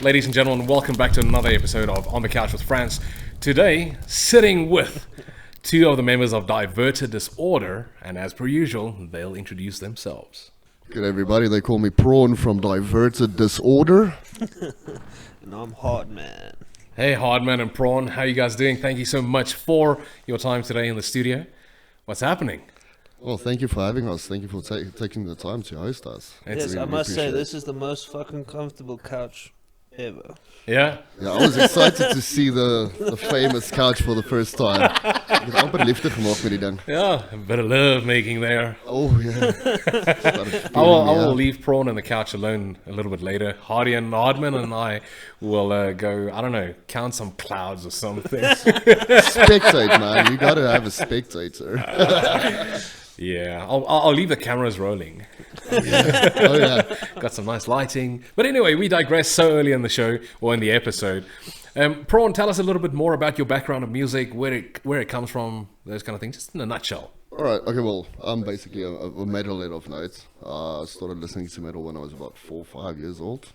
Ladies and gentlemen, welcome back to another episode of On the Couch with Franz. Today, sitting with two of the members of Diverted Disorder, and as per usual, they'll introduce themselves. Good everybody, they call me Prawn from Diverted Disorder. And I'm Hardman. Hey, Hardman and Prawn, how you guys doing? Thank you so much for your time today in the studio. What's happening? Well, thank you for having us. Thank you for taking the time to host us. Yes, I must say, this is the most fucking comfortable couch ever. Yeah? Yeah, I was excited to see the famous couch for the first time. Ek het amper liefde gemaak met die ding. Yeah, a bit of love making there. Oh, yeah. I will leave Prawn on the couch alone a little bit later. Hardman and I will go, I don't know, count some clouds or something. Spectate, man. You got to have a spectator. Yeah, I'll leave the cameras rolling. Yeah. Oh, yeah. Got some nice lighting. But anyway, we digress so early in the show, or in the episode. Prawn, tell us a little bit more about your background of music, where it comes from, those kind of things, just in a nutshell. All right, okay, well, I'm basically a metalhead of note. I started listening to metal when I was about 4 or 5 years old.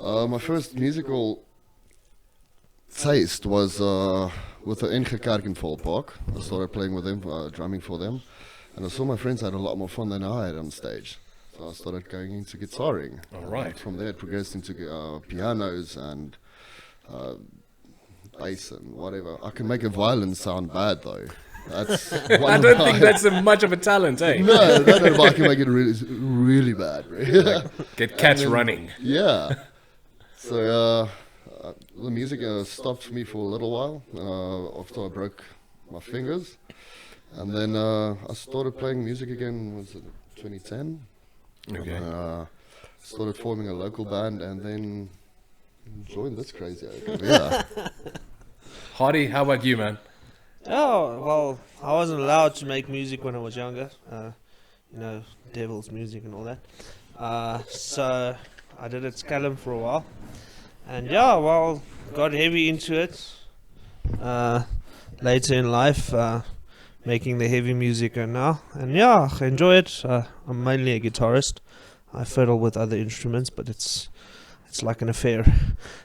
My first musical taste was with the NG Kerk in Volpark. I started playing with them, drumming for them. And I saw my friends had a lot more fun than I had on stage. So I started going into guitaring. All right. From there it progressed into pianos and bass and whatever. I can make a violin sound bad though. That's I don't think that's much of a talent, eh? No, but I can make it really bad. Right? Get cats running. Yeah. So the music stopped for me for a little while after I broke my fingers. And then I started playing music again, was it 2010? Okay. Started forming a local band and then joined this crazy outfit. Yeah. Hardy, how about you, man? Oh, well, I wasn't allowed to make music when I was younger. Devil's music and all that. So I did it Scallum for a while. And yeah, well, got heavy into it later in life. Making the heavy music now, and yeah, I enjoy it. I'm mainly a guitarist. I fiddle with other instruments, but it's like an affair.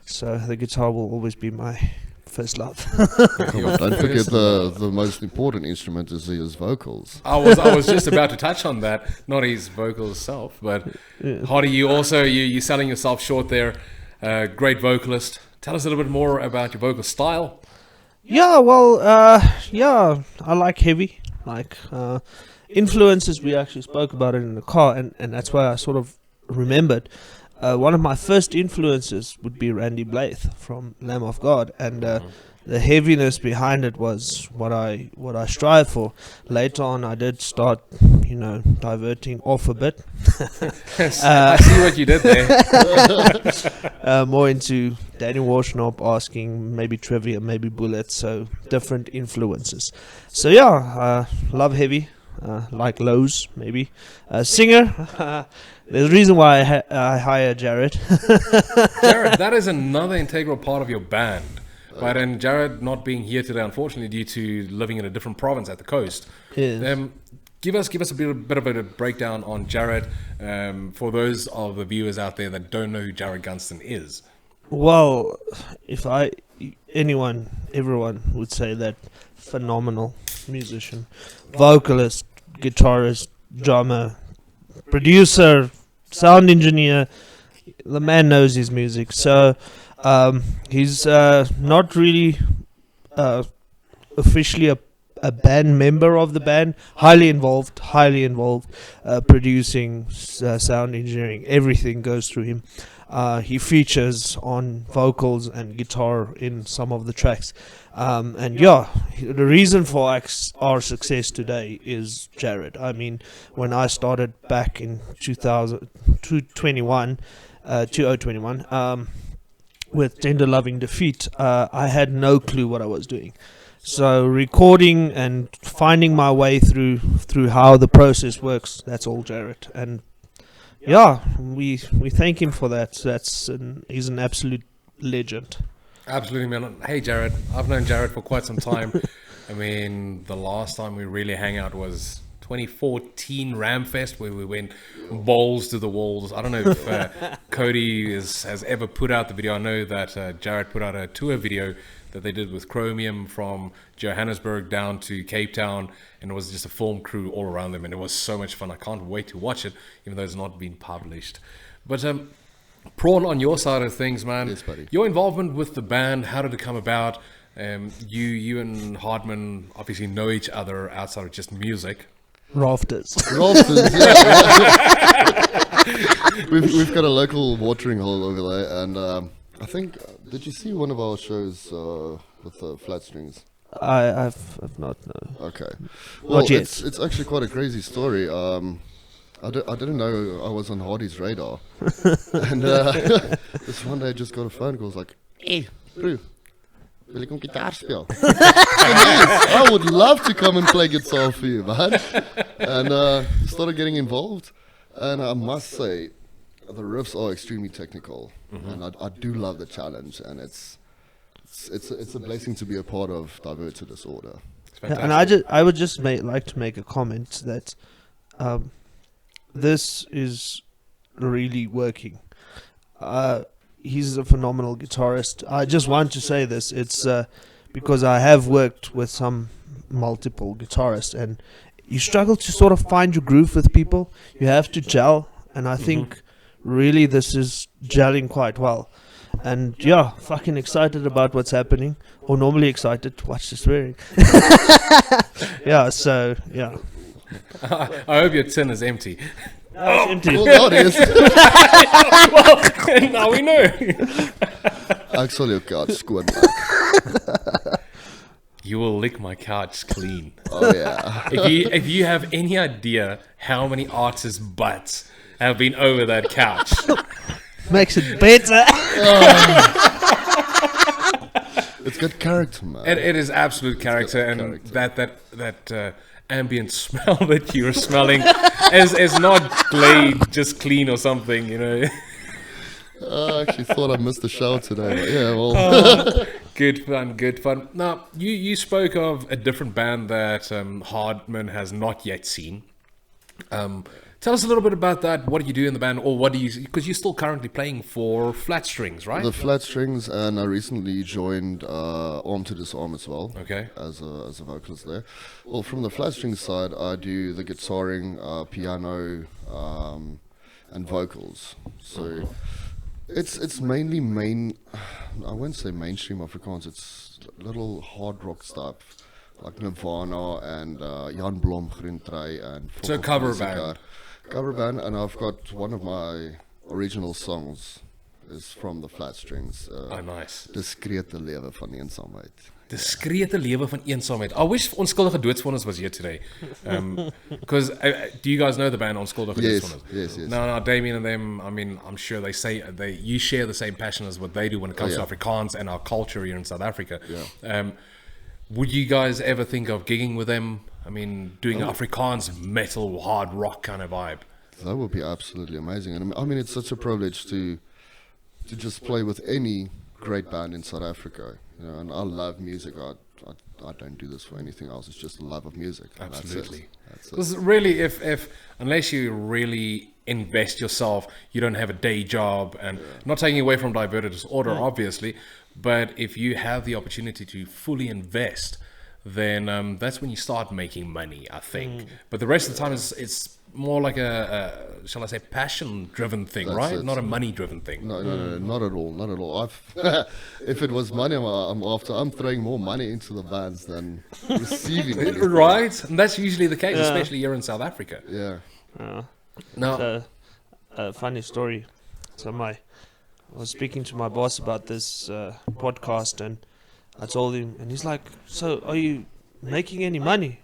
So the guitar will always be my first love. Don't forget the most important instrument is his vocals. I was just about to touch on that, not his vocals itself, but yeah. Hardy, you're selling yourself short there. Great vocalist. Tell us a little bit more about your vocal style. Yeah, well, I like heavy, influences. We actually spoke about it in the car, and that's why I sort of remembered. One of my first influences would be Randy Blythe from Lamb of God, and the heaviness behind it was what I strive for. Later on, I did start, diverting off a bit. I see what you did there. More into Danny Warshnop, asking maybe trivia, maybe bullets, so different influences. So yeah, love heavy, like lows maybe. Singer. There's a reason why I hire Jared. Jared, that is another integral part of your band. But and Jared not being here today, unfortunately, due to living in a different province at the coast. Yes. Give us a bit of a breakdown on Jared for those of the viewers out there that don't know who Jared Gunston is. Well, everyone would say that phenomenal musician, vocalist, guitarist, drummer, producer, sound engineer. The man knows his music. So he's not really officially a band member of the band. Highly involved, producing, sound engineering. Everything goes through him. He features on vocals and guitar in some of the tracks. And yeah, the reason for our success today is Jared. I mean, when I started back in 2021, with Tender Loving Defeat, I had no clue what I was doing. So recording and finding my way through how the process works, that's all Jared. And yeah, we thank him for that. He's an absolute legend. Absolutely, man. Hey, Jared. I've known Jared for quite some time. I mean, the last time we really hang out was 2014 Ramfest where we went balls to the walls. I don't know if Cody has ever put out the video. I know that Jared put out a tour video that they did with Chromium from Johannesburg down to Cape Town, and it was just a film crew all around them, and it was so much fun. I can't wait to watch it, even though it's not been published. But Prawn, on your side of things, man, yes, buddy. Your involvement with the band, how did it come about? You and Hardman obviously know each other outside of just music. Rafters. We've got a local watering hole over there, and I think, did you see one of our shows with the flat strings? I've not, no. Okay. Well, Not yet. it's actually quite a crazy story. I didn't know I was on Hardy's radar. And this one day I just got a phone call. It's like, hey, bro, wil ik guitar speel? Yes, I would love to come and play guitar for you, man. And started getting involved. And I must say, the riffs are extremely technical. And I do love the challenge. And it's a blessing to be a part of Diverted Disorder. It's And I would just like to make a comment that this is really working. He's a phenomenal guitarist. I just want to say this. It's because I have worked with some multiple guitarists, and you struggle to sort of find your groove with people. You have to gel, and I think really this is gelling quite well. And yeah, fucking excited about what's happening. Or normally excited. Watch the swearing. Yeah, so yeah. I hope your tin is empty. It's empty. Well, now it is. Well, now we know. Ek sal jou kaart skoon maak. You will lick my couch clean. Oh yeah. If you have any idea how many artists' butts have been over that couch, Makes it better. It's got character, man. it is absolute character, and that ambient smell that you're smelling is not Glade just clean or something, you know. I actually thought I missed the shower today. But yeah, well. Good fun. Now, you spoke of a different band that Hardman has not yet seen. Tell us a little bit about that. What do you do in the band, or what do you? Because you're still currently playing for Flat Strings, right? The Flat Strings, and I recently joined Arm to Disarm as well. Okay. As a vocalist there. Well, from the Flat Strings side, I do the guitaring, piano, and vocals. So it's mainly I won't say mainstream Afrikaans. It's little hard rock stuff like Nirvana and Jan Blom, Groentrui, and So cover band. Cover band, and I've got one of my original songs is from the Flat Strings. Oh, nice. Diskrete lewe van eensaamheid. Diskrete lewe van eensaamheid. I wish Onskuldige Doodsvonnis was here today. Because do you guys know the band Onskuldige Doodsvonnis? Yes. No, Damien and them, I mean, I'm sure you share the same passion as what they do when it comes to Afrikaans and our culture here in South Africa. Yeah. Would you guys ever think of gigging with them? I mean, doing Afrikaans metal, hard rock kind of vibe. That would be absolutely amazing. And I mean, it's such a privilege to just play with any great band in South Africa. You know, and I love music. I don't do this for anything else. It's just the love of music. Absolutely. That's it. Because really, if unless you really invest yourself, you don't have a day job, and not taking away from Diverted Disorder, obviously, but if you have the opportunity to fully invest, then that's when you start making money, I think. But the rest of the time, it's more like a shall I say, passion-driven thing, That's right? it. Not a money-driven thing. No, not at all. If it was money, I'm throwing more money into the bands than receiving anything. Right? And that's usually the case, especially here in South Africa. Yeah. No. Funny story. So I was speaking to my boss about this podcast, and I told him, and he's like, "So, are you making any money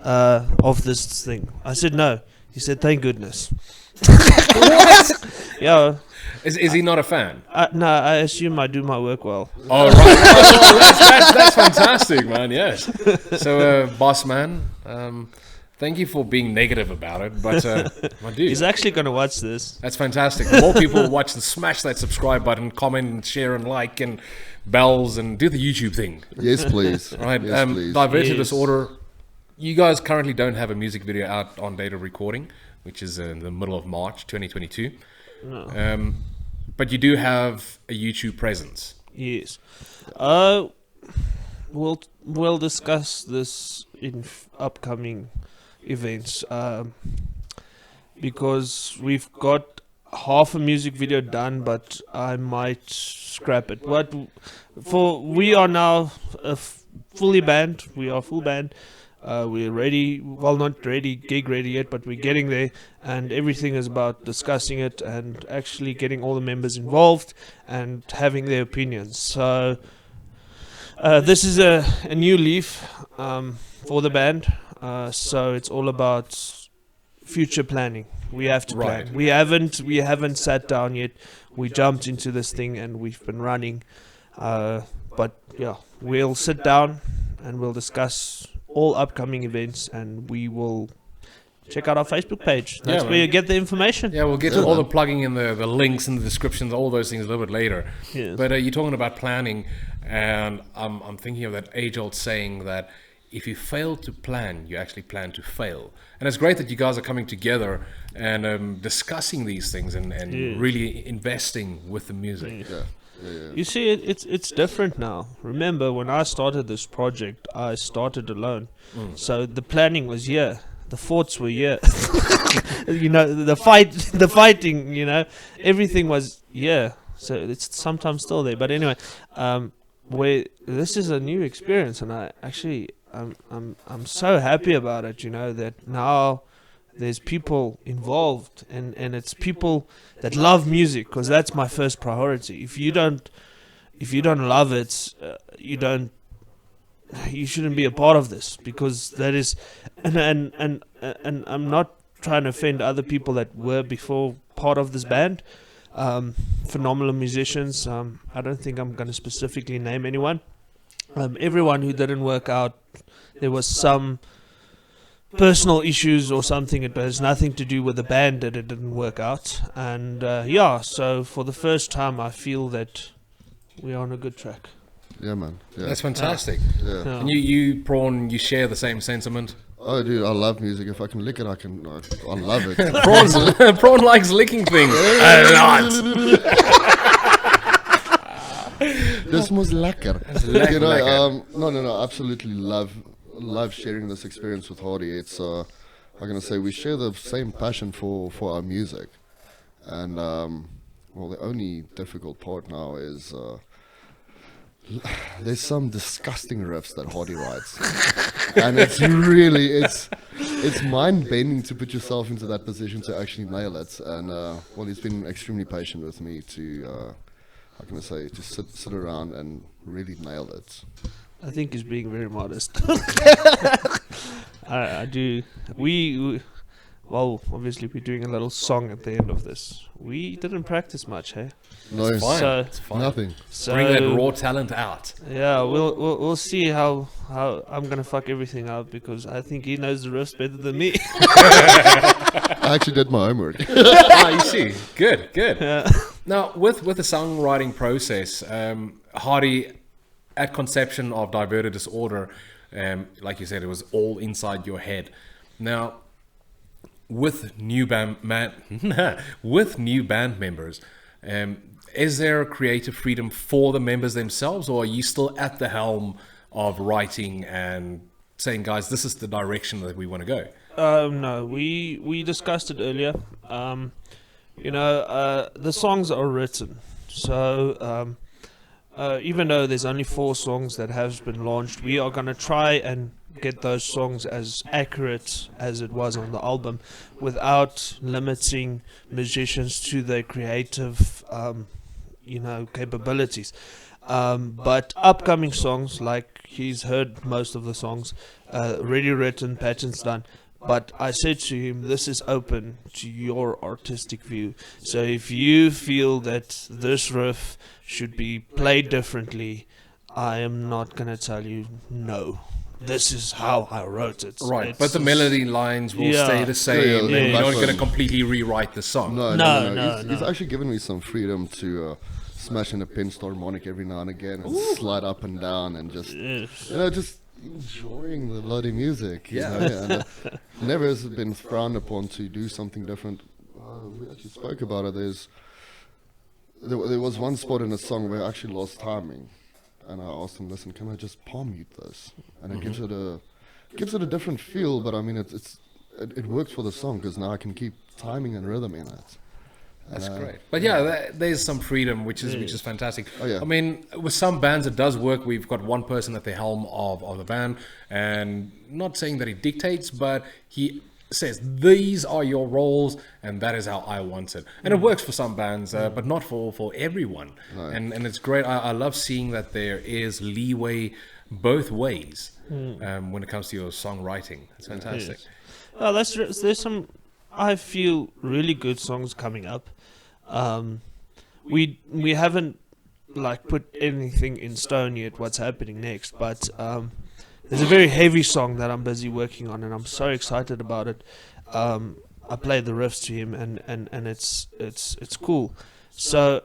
of this thing?" I said, "No." He said, "Thank goodness." Yeah. Is he not a fan? No, I assume I do my work well. Oh, right. That's fantastic, man. Yes. So, boss man, thank you for being negative about it, but my dude, He's actually going to watch this. that's fantastic. The more people watch, and smash that subscribe button, comment, and share, and like, and bells, and do the YouTube thing. Yes, please. Right. Yes, please. Diverted Yes. Disorder. you guys currently don't have a music video out on date of recording, which is in the middle of March 2022. No. But you do have a YouTube presence. Yes. We'll discuss this in upcoming events, because we've got half a music video done, but I might scrap it. But we are now fully band. We are full band. We're ready. Well, not ready, gig ready yet, but we're getting there. And everything is about discussing it and actually getting all the members involved and having their opinions. So this is a new leaf for the band. So it's all about future planning. We have to plan. We haven't sat down yet. We jumped into this thing and we've been running. But yeah, we'll sit down and we'll discuss all upcoming events, and we will check out our Facebook page. That's where you get the information. Yeah, we'll get to all the plugging in the links and the descriptions, all those things a little bit later. Yes. But you're talking about planning, and I'm thinking of that age-old saying that if you fail to plan, you actually plan to fail. And it's great that you guys are coming together and discussing these things and really investing with the music. Yeah. You see, it's different now. Remember, when I started this project, I started alone. So the planning was here. The thoughts were here. the fighting, everything was here. So it's sometimes still there. But anyway, this is a new experience, and I'm so happy about it, that now there's people involved, and it's people that love music, because that's my first priority. If you don't love it, you shouldn't be a part of this, because that is, and I'm not trying to offend other people that were before part of this band, phenomenal musicians. I don't think I'm going to specifically name anyone. Everyone who didn't work out, there was some personal issues or something. It has nothing to do with the band that it didn't work out. And so for the first time, I feel that we're on a good track. Yeah, man. Yeah. That's fantastic. Yeah. And you, Prawn, you share the same sentiment? Oh, dude, I love music. If I can lick it, I love it. Prawn likes licking things a lot. This was lekker. No, absolutely love sharing this experience with Hardy. It's I'm gonna say we share the same passion for our music, and the only difficult part now is there's some disgusting riffs that Hardy writes, and it's mind bending to put yourself into that position to actually nail it. And he's been extremely patient with me to to sit around and really nail it. I think he's being very modest. I do. Well, obviously we're doing a little song at the end of this. We didn't practice much, hey? No, It's fine. So- It's fine. nothing. So Bring that raw talent out. yeah, we'll see how I'm gonna fuck everything up, because I think he knows the riffs better than me. I actually did my homework. You see. Good. Yeah. Now, with the songwriting process, Hardy, at conception of Diverted Disorder, like you said, it was all inside your head. Now, with new band members, is there creative freedom for the members themselves, or are you still at the helm of writing and saying, guys, this is the direction that we want to go? No, we discussed it earlier. The songs are written, so even though there's only 4 songs that have been launched, we are gonna try and get those songs as accurate as it was on the album, without limiting musicians to their creative, capabilities. But upcoming songs, like he's heard most of the songs, already written, patterns done. But I said to him, this is open to your artistic view. So if you feel that this riff should be played differently, I am not going to tell you no. This is how I wrote it. Right, but the melody lines will stay the same. Yeah, and you're not that's going to fine. completely rewrite the song. No. He's actually given me some freedom to smash in a pen harmonic every now and again and slide up and down and just enjoying the bloody music. You Yeah. know, and never has it been frowned upon to do something different. We actually spoke about it. There was one spot in a song where I actually lost timing, and I asked him, "Listen, can I just palm mute this?" And it gives it a different feel. But I mean, it works for the song because now I can keep timing and rhythm in it. That's great. But yeah, there's some freedom, which is fantastic. Oh, yeah. I mean, with some bands it does work. We've got one person at the helm of the band, and not saying that he dictates, but he says these are your roles, and that is how I want it. And it works for some bands, but not for everyone. No. And it's great. I love seeing that there is leeway both ways when it comes to your songwriting. It's fantastic. Yes. Well, there's some, I feel, really good songs coming up. We haven't like put anything in stone yet what's happening next, but there's a very heavy song that I'm busy working on, and I'm so excited about it. I played the riffs to him, and it's cool. So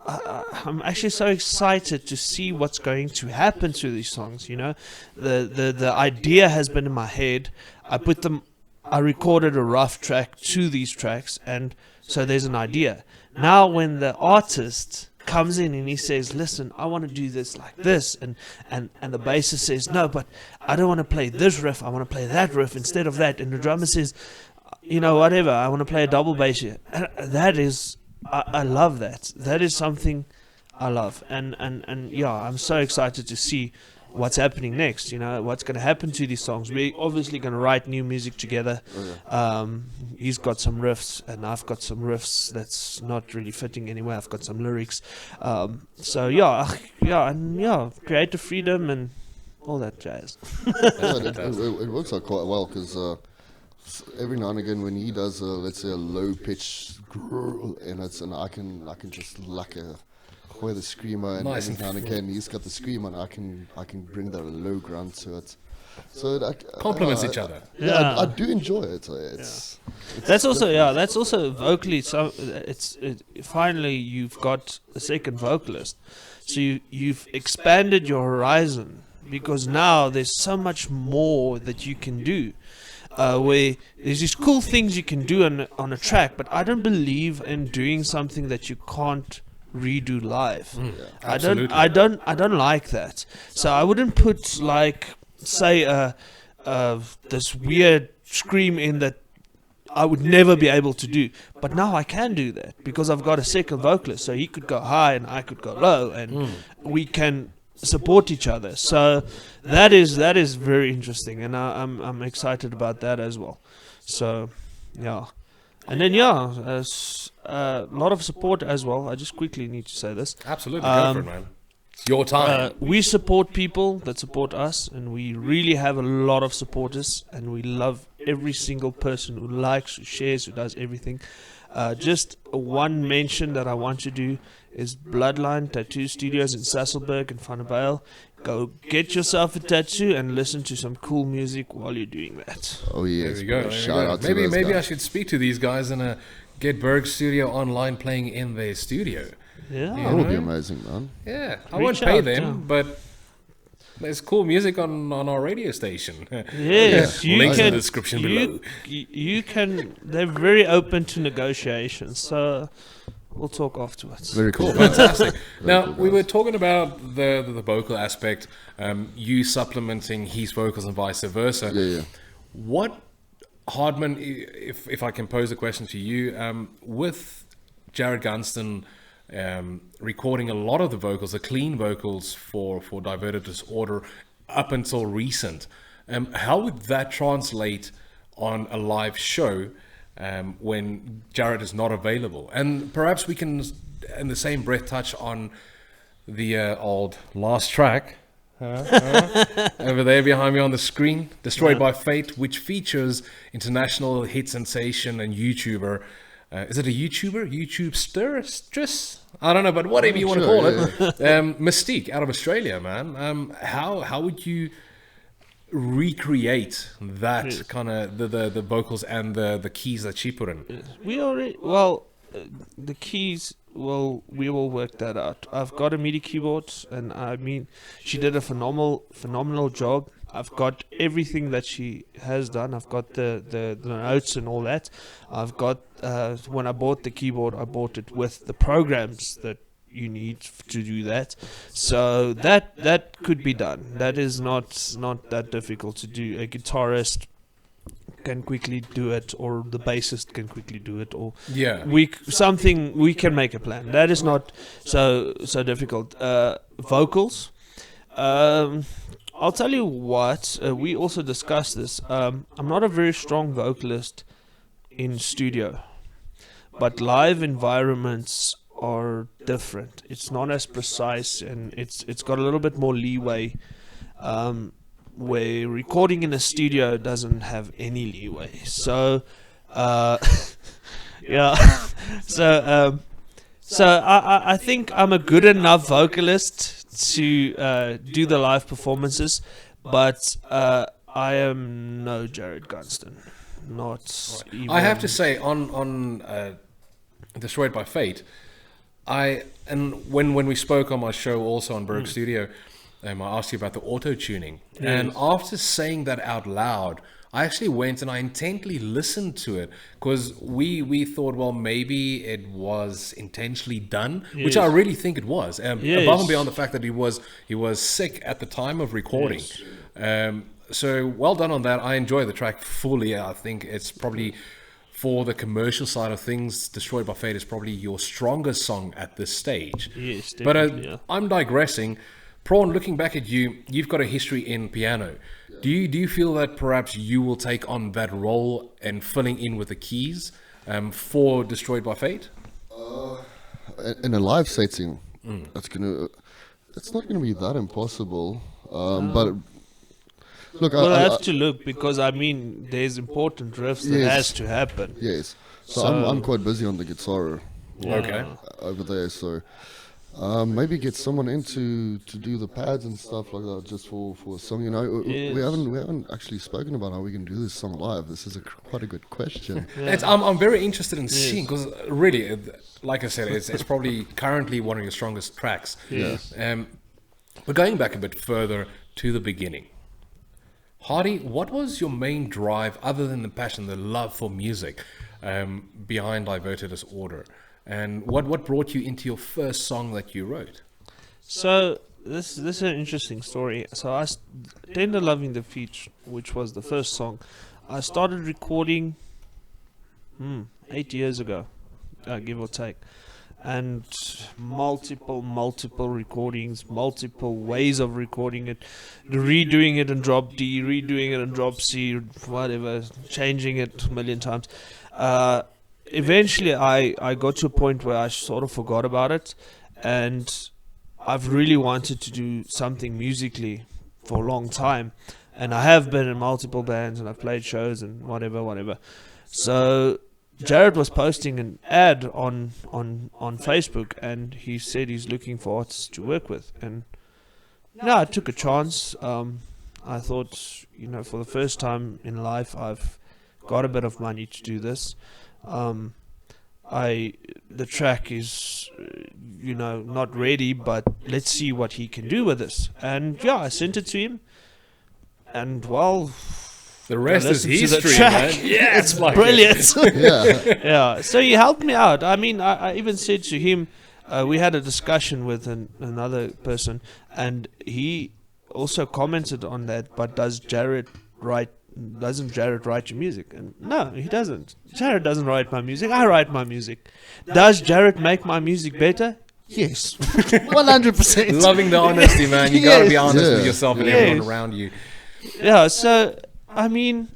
I'm actually so excited to see what's going to happen to these songs. You know, the idea has been in my head. I recorded a rough track to these tracks, and so there's an idea. Now when the artist comes in and he says, "Listen, I want to do this like this," and the bassist says, "No, but I don't want to play this riff, I want to play that riff instead of that," and the drummer says, "You know, whatever, I want to play a double bass here." That is, I love that. That is something I love, and yeah, I'm so excited to see what's happening next. You know, what's going to happen to these songs. We're obviously going to write new music together. He's got some riffs, and I've got some riffs that's not really fitting anywhere. I've got some lyrics. So yeah, creative freedom and all that jazz. It works out quite well because every now and again when he does let's say a low pitch grrr in it, and I can just like with the screamer, and Nice. every now and again he's got the screamer, and I can bring the low grunt to it. So it Complements each other. Yeah, I do enjoy it. It's That's also vocally. So finally you've got a second vocalist, so you've expanded your horizon, because now there's so much more that you can do. Where there's these cool things you can do on a track, but I don't believe in doing something that you can't redo live. I don't like that. So I wouldn't put, like, say this weird scream in that I would never be able to do, but now I can do that because I've got a second vocalist, so he could go high and I could go low, and we can support each other. So that is very interesting, and I'm excited about that as well. So yeah. And then a lot of support as well. I just quickly need to say this. Absolutely, go for it, man. It's your time. We support people that support us, and we really have a lot of supporters, and we love every single person who likes, who shares, who does everything. Just one mention that I want to do is Bloodline Tattoo Studios in Sasolburg and Vanderbijl. Go get yourself a tattoo and listen to some cool music while you're doing that. Oh yes, There we go. Shout out to Maybe those I guys. should speak to these guys and get BurgStudio Online playing in their studio. Yeah. That would be amazing, man. Yeah, I Reach won't pay out, them, yeah. but there's cool music on our radio station. Yes, you Links can. in the description below. You can. They're very open to negotiations, so we'll talk afterwards. Very cool. Fantastic. Now, cool, we guys. were talking about the vocal aspect, you supplementing his vocals and vice versa. Yeah. What, Hardman, if I can pose a question to you, with Jared Gunston recording a lot of the vocals, the clean vocals for Diverted Disorder up until recent, how would that translate on a live show when Jared is not available? And perhaps we can, in the same breath, touch on the old last track over there behind me on the screen, Destroyed by Fate, which features international hit sensation and YouTuber. Is it a YouTuber? YouTubestress? I don't know, but whatever you want to call it. Mystique out of Australia, man. How would you recreate that kind of the vocals and the keys that she put in? We already the keys, we will work that out. I've got a MIDI keyboard, and I mean, she did a phenomenal job. I've got everything that she has done. I've got the notes and all that. I've got, when I bought the keyboard, I bought it with the programs that you need to do that. So that could be done. That is not that difficult to do. A guitarist can quickly do it, or the bassist can quickly do it, or we can make a plan. That is not so difficult. Vocals. I'll tell you what, we also discussed this. I'm not a very strong vocalist in studio, but live environments are different. It's not as precise, and it's got a little bit more leeway, where recording in a studio doesn't have any leeway. So, yeah. So I think I'm a good enough vocalist to do the live performances, but I am no Jared Gunston. Not even. I have to say, on Destroyed by Fate, when we spoke on my show also on BurgStudio, I asked you about the auto-tuning. Yes. And after saying that out loud, I actually went and I intently listened to it, because we thought, well, maybe it was intentionally done, which I really think it was. Above and beyond the fact that he was sick at the time of recording. Yes. So well done on that. I enjoy the track fully. I think it's probably, for the commercial side of things, Destroyed by Fate is probably your strongest song at this stage. Yes, but I'm digressing. Prawn, looking back at you, you've got a history in piano. Do you feel that perhaps you will take on that role and filling in with the keys for Destroyed by Fate? In a live setting, it's not gonna be that impossible. But look, we'll have to look, because I mean, there's important riffs that has to happen. Yes. So I'm quite busy on the guitar. Okay. Over there, so. Maybe get someone in to do the pads and stuff like that, just for a song. You know, we haven't actually spoken about how we can do this song live. This is quite a good question. I'm very interested in seeing, because really, like I said, it's probably currently one of your strongest tracks. Yes. But going back a bit further to the beginning, Hardy, what was your main drive, other than the passion, the love for music, behind Diverted Disorder? And what brought you into your first song that you wrote? So this is an interesting story. So Tender Loving Defeat, which was the first song, I started recording 8 years ago, give or take, and multiple recordings, multiple ways of recording it, redoing it in drop D, redoing it in drop C, whatever, changing it a million times. Eventually I got to a point where I sort of forgot about it, and I've really wanted to do something musically for a long time, and I have been in multiple bands, and I've played shows and whatever. So Jared was posting an ad on Facebook, and he said he's looking for artists to work with, and I took a chance. I thought, for the first time in life, I've got a bit of money to do this. The track is, not ready, but let's see what he can do with this. And I sent it to him, and the rest is history, man. Yeah, it's brilliant. Yeah. So he helped me out. I mean, I even said to him, we had a discussion with another person, and he also commented on that. But doesn't Jared write your music? And no, he doesn't. Jared doesn't write my music. I write my music. Does Jared make my music better? Yes. 100%. Loving the honesty, man. You gotta be honest with yourself and everyone around you. Yeah, so I mean,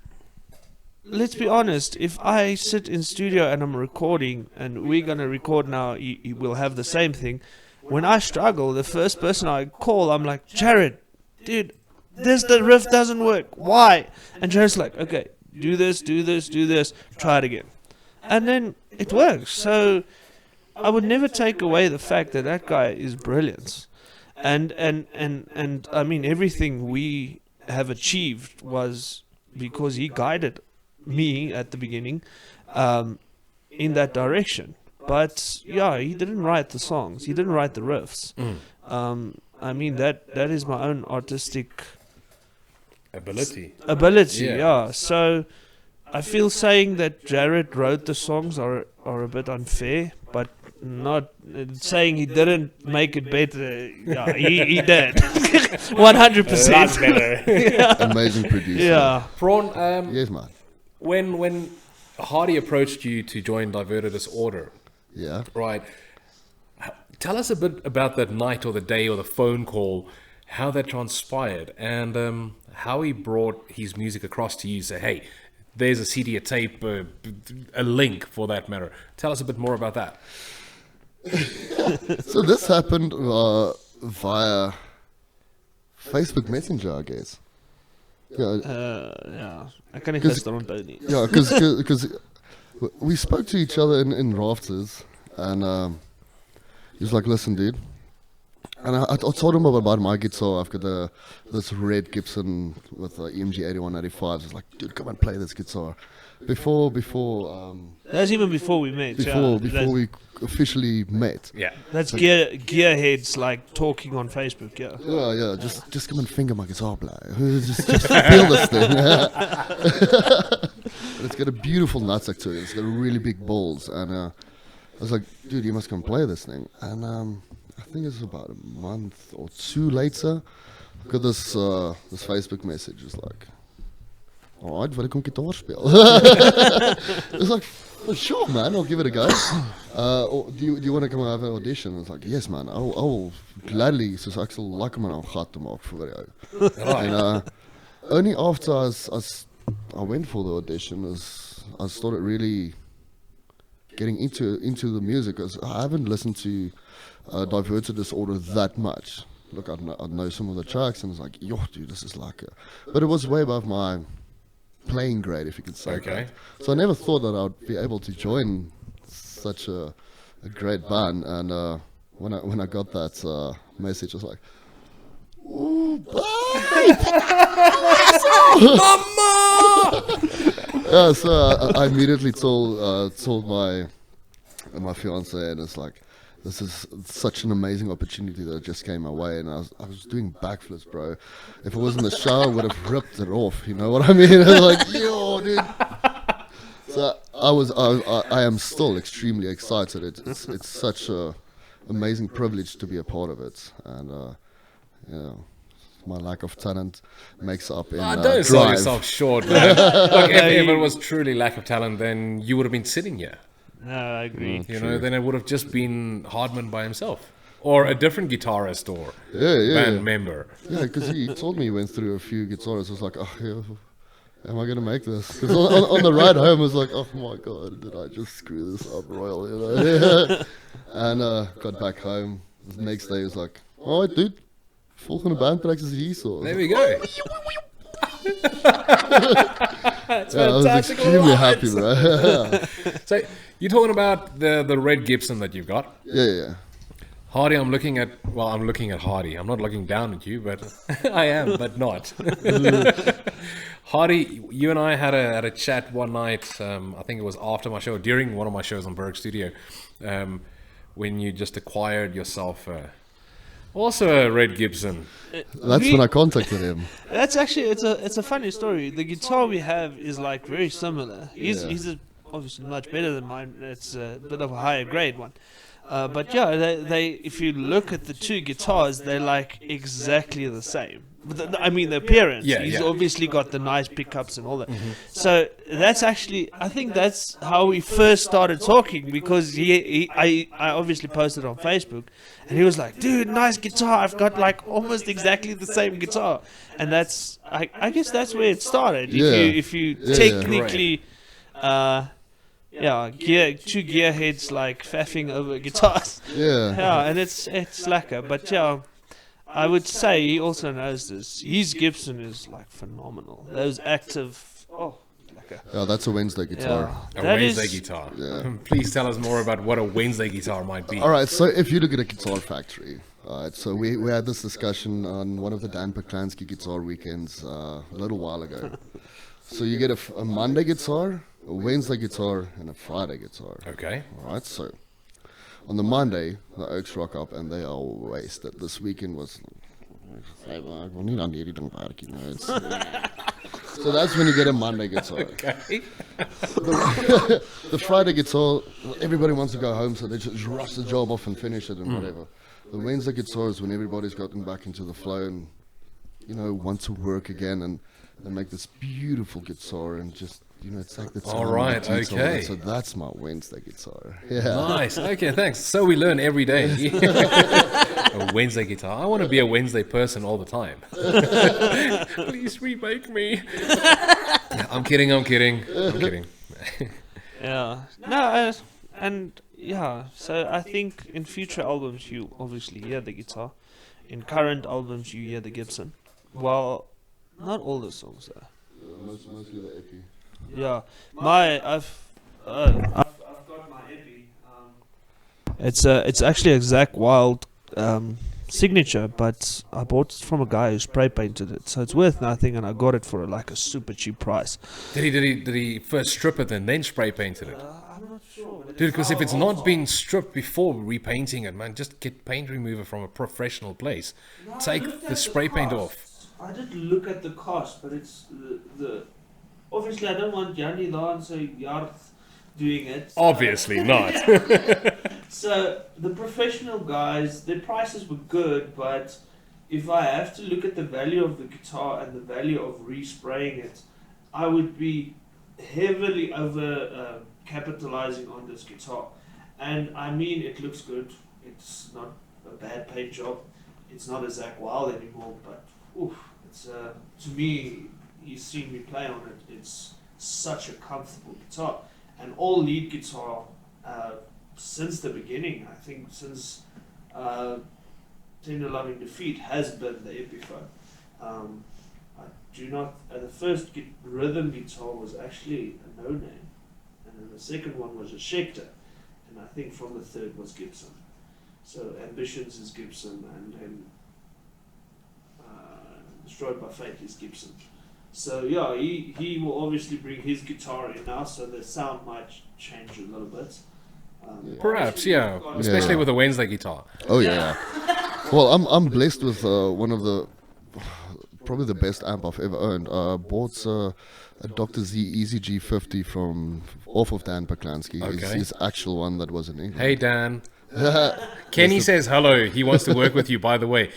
let's be honest. If I sit in studio and I'm recording, and we're gonna record now, we'll have the same thing. When I struggle, the first person I call, I'm like, Jared, dude, the riff doesn't work. Why? And Jared's like, okay, do this, try it again. And then it works. So I would never take away the fact that guy is brilliant. And I mean, everything we have achieved was because he guided me at the beginning in that direction. but yeah, he didn't write the songs. He didn't write the riffs. I mean, that is my own artistic Ability. ability. Yeah. Yeah. So I feel saying that Jared wrote the songs are a bit unfair, but not saying he didn't make it better. Yeah, he did. 100%. better. Amazing producer. Yeah. Prawn, Yes, man. when Hardy approached you to join Diverted Disorder, Yeah. right? Tell us a bit about that night or the day or the phone call, how that transpired, and how he brought his music across to you. Say, hey, there's a CD, a tape, a link for that matter. Tell us a bit more about that. So this happened via Facebook Messenger, I guess. Yeah, Ja, ek kan nie gister onthou nie. yeah, because we spoke to each other in Rafters, and he was like, "Listen, dude." And I told him about my guitar. I've got this red Gibson with EMG 8185. He's like, "Dude, come and play this guitar." Before That was even before we met. before that's, we officially met. Yeah. that's gearheads like talking on Facebook. Yeah. Yeah, just come and finger my guitar, bro. just feel this thing. But it's got a beautiful nutsack to it. It's got really big balls, and I was like, dude, you must come play this thing. And I think it's about a month or two later, I got this Facebook message. It's like, alright, wil ek kom gitaar speel? It's like, well, sure, man, I'll give it a go. Or do you want to come and have an audition? I was like, yes, man, I will gladly, soos ek sal lekker my naam gat te maak vir jou. And only after I went for the audition, I started really getting into the music, because I haven't listened to Diverted Disorder that much. Look, I know some of the tracks, and it's like, yo, dude, this is like but it was way above my playing grade, if you could say Okay. that. So I never thought that I would be able to join such a great band, and when I got that message, I was like, ooh, babe! Yeah, so I immediately told my fiance, and it's like, this is such an amazing opportunity that just came my way, and I was doing backflips, bro. If it was in the shower, I would have ripped it off. You know what I mean? I was like, yo, dude. So I am still extremely excited. It's such a amazing privilege to be a part of it, and you know, my lack of talent makes up in Don't sell drive. yourself short, man. Look, if it was truly lack of talent, then you would have been sitting here. No, I agree. You know, then it would have just been Hardman by himself, or a different guitarist or Yeah. band member. Yeah, because he told me he went through a few guitarists. I was like, oh, yeah, am I going to make this? Because on the ride home, I was like, oh my God, did I just screw this up royal? You know? And got back home. The next day, he was like, all right, dude, volgende bandtracks is hier so. There we go. That's Yeah, I was fantastic. extremely Love happy, it. bro. So you're talking about the red Gibson that you've got. Yeah. Hardy, I'm looking at Hardy. I'm not looking down at you, but I am, but not. Hardy, you and I had a chat one night. I think it was after my show, during one of my shows on BurgStudio, when you just acquired yourself also a red Gibson. That's when I contacted him. That's actually it's a funny story. The guitar we have is like very similar. He's obviously much better than mine. It's a bit of a higher grade one. But yeah, they if you look at the two guitars, they're like exactly the same. I mean, the appearance. Yeah, He's yeah. obviously got the nice pickups and all that. So that's actually, I think that's how we first started talking, because I obviously posted on Facebook, and he was like, "Dude, nice guitar. I've got like almost exactly the same guitar," and that's I guess that's where it started. Yeah. If you Yeah, technically. Two gearheads like faffing over guitars. Yeah. And it's lacquer, but yeah, I would say he also knows this. His Gibson is like phenomenal. Those active, lacquer. Yeah, that's a Wednesday guitar. A That Wednesday is- guitar. Yeah. Please tell us more about what a Wednesday guitar might be. All right, so if you look at a guitar factory, so we had this discussion on one of the Dan Peklansky guitar weekends a little while ago. So you get a Monday guitar, a Wednesday guitar, and a Friday guitar. Okay. All right, so On the Monday, the Oaks rock up and they are wasted. This weekend was. So that's when you get a Monday guitar. Okay. The Friday guitar, everybody wants to go home, so they just rush the job off and finish it and whatever. The Wednesday guitar is when everybody's gotten back into the flow and, want to work again and make this beautiful guitar and just, it's like the time. All right, the detail. okay. So that's my Wednesday guitar. Yeah. Nice. Okay, thanks. So we learn every day. A Wednesday guitar. I want to be a Wednesday person all the time. Please remake me. I'm kidding. Yeah. No, and yeah. So I think in future albums you obviously hear the guitar. In current albums you hear the Gibson. Well, not all the songs though. Mostly the EP. Yeah, I've got my epi. It's actually a Zach Wild signature, but I bought it from a guy who spray painted it, so it's worth nothing, and I got it for like a super cheap price. Did he first strip it and then spray painted it? I'm not sure, Dude, because if it's not been stripped before repainting it, man, just get paint remover from a professional place. Take the spray paint off. I did look at the cost, but it's the obviously I don't want Jannie there and so Yard doing it. Obviously not. So the professional guys, their prices were good, but if I have to look at the value of the guitar and the value of respraying it, I would be heavily over capitalizing on this guitar. And I mean, it looks good. It's not a bad paint job. It's not a Zach Wild anymore, but it's to me, you've seen me play on it. It's such a comfortable guitar, and all lead guitar since the beginning. I think since Tender Loving Defeat has been the Epiphone. I do not. The first rhythm guitar was actually a No Name, and then the second one was a Schecter, and I think from the third was Gibson. So Ambitions is Gibson, and then Destroyed by Fate is Gibson. So yeah, he will obviously bring his guitar in now, so the sound might change a little bit. Perhaps, yeah. Especially with a Wednesday guitar. Oh yeah. Well, I'm blessed with one of the probably the best amp I've ever owned. Bought a Dr. Z Easy G50 off of Dan Paklansky. Okay. His actual one that was in England. Hey Dan. Kenny says hello. He wants to work with you, by the way.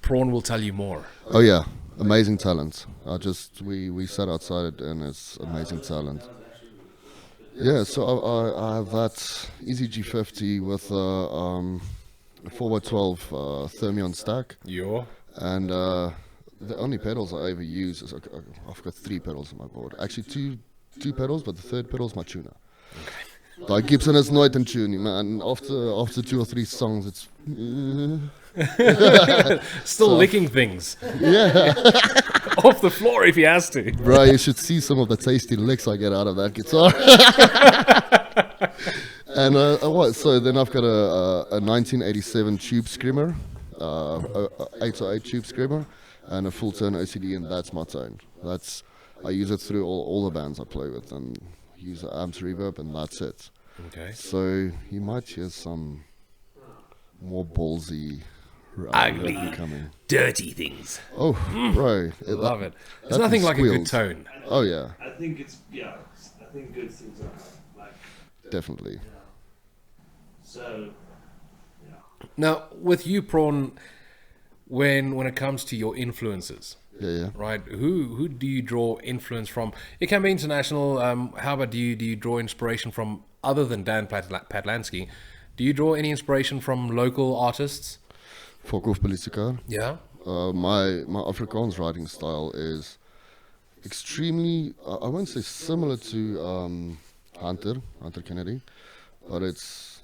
Prawn will tell you more. Oh yeah, amazing talent. We sat outside and it's amazing talent. Yeah, so I have that Easy G50 with a 4x12 Thermion stack. Yo. And the only pedals I ever use is I've got 3 pedals on my board. Actually two pedals, but the third pedal is my tuner. Okay. Like Gibson is nooit in tune, man. After 2 or 3 songs, it's still licking things. Yeah. Off the floor if he has to. Bro, you should see some of the tasty licks I get out of that guitar. And what? So then I've got a 1987 Tube Screamer, 808 Tube Screamer, and a full tone OCD, and that's my tone. I use it through all the bands I play with, and use the amps reverb, and that's it. Okay. So you might hear some more ballsy, ugly, coming. Dirty things. Oh, bro, Love it. There's nothing like a good tone. Oh yeah. I think I think good things are like Definitely. Yeah. So Now, with you, Prawn, when it comes to your influences, Yeah. right? Who do you draw influence from? It can be international. How about do you draw inspiration from other than Dan Patlansky? Do you draw any inspiration from local artists? Fokhof Belisikaar. Yeah. My Afrikaans writing style is extremely, I won't say similar to Hunter Kennedy, but it's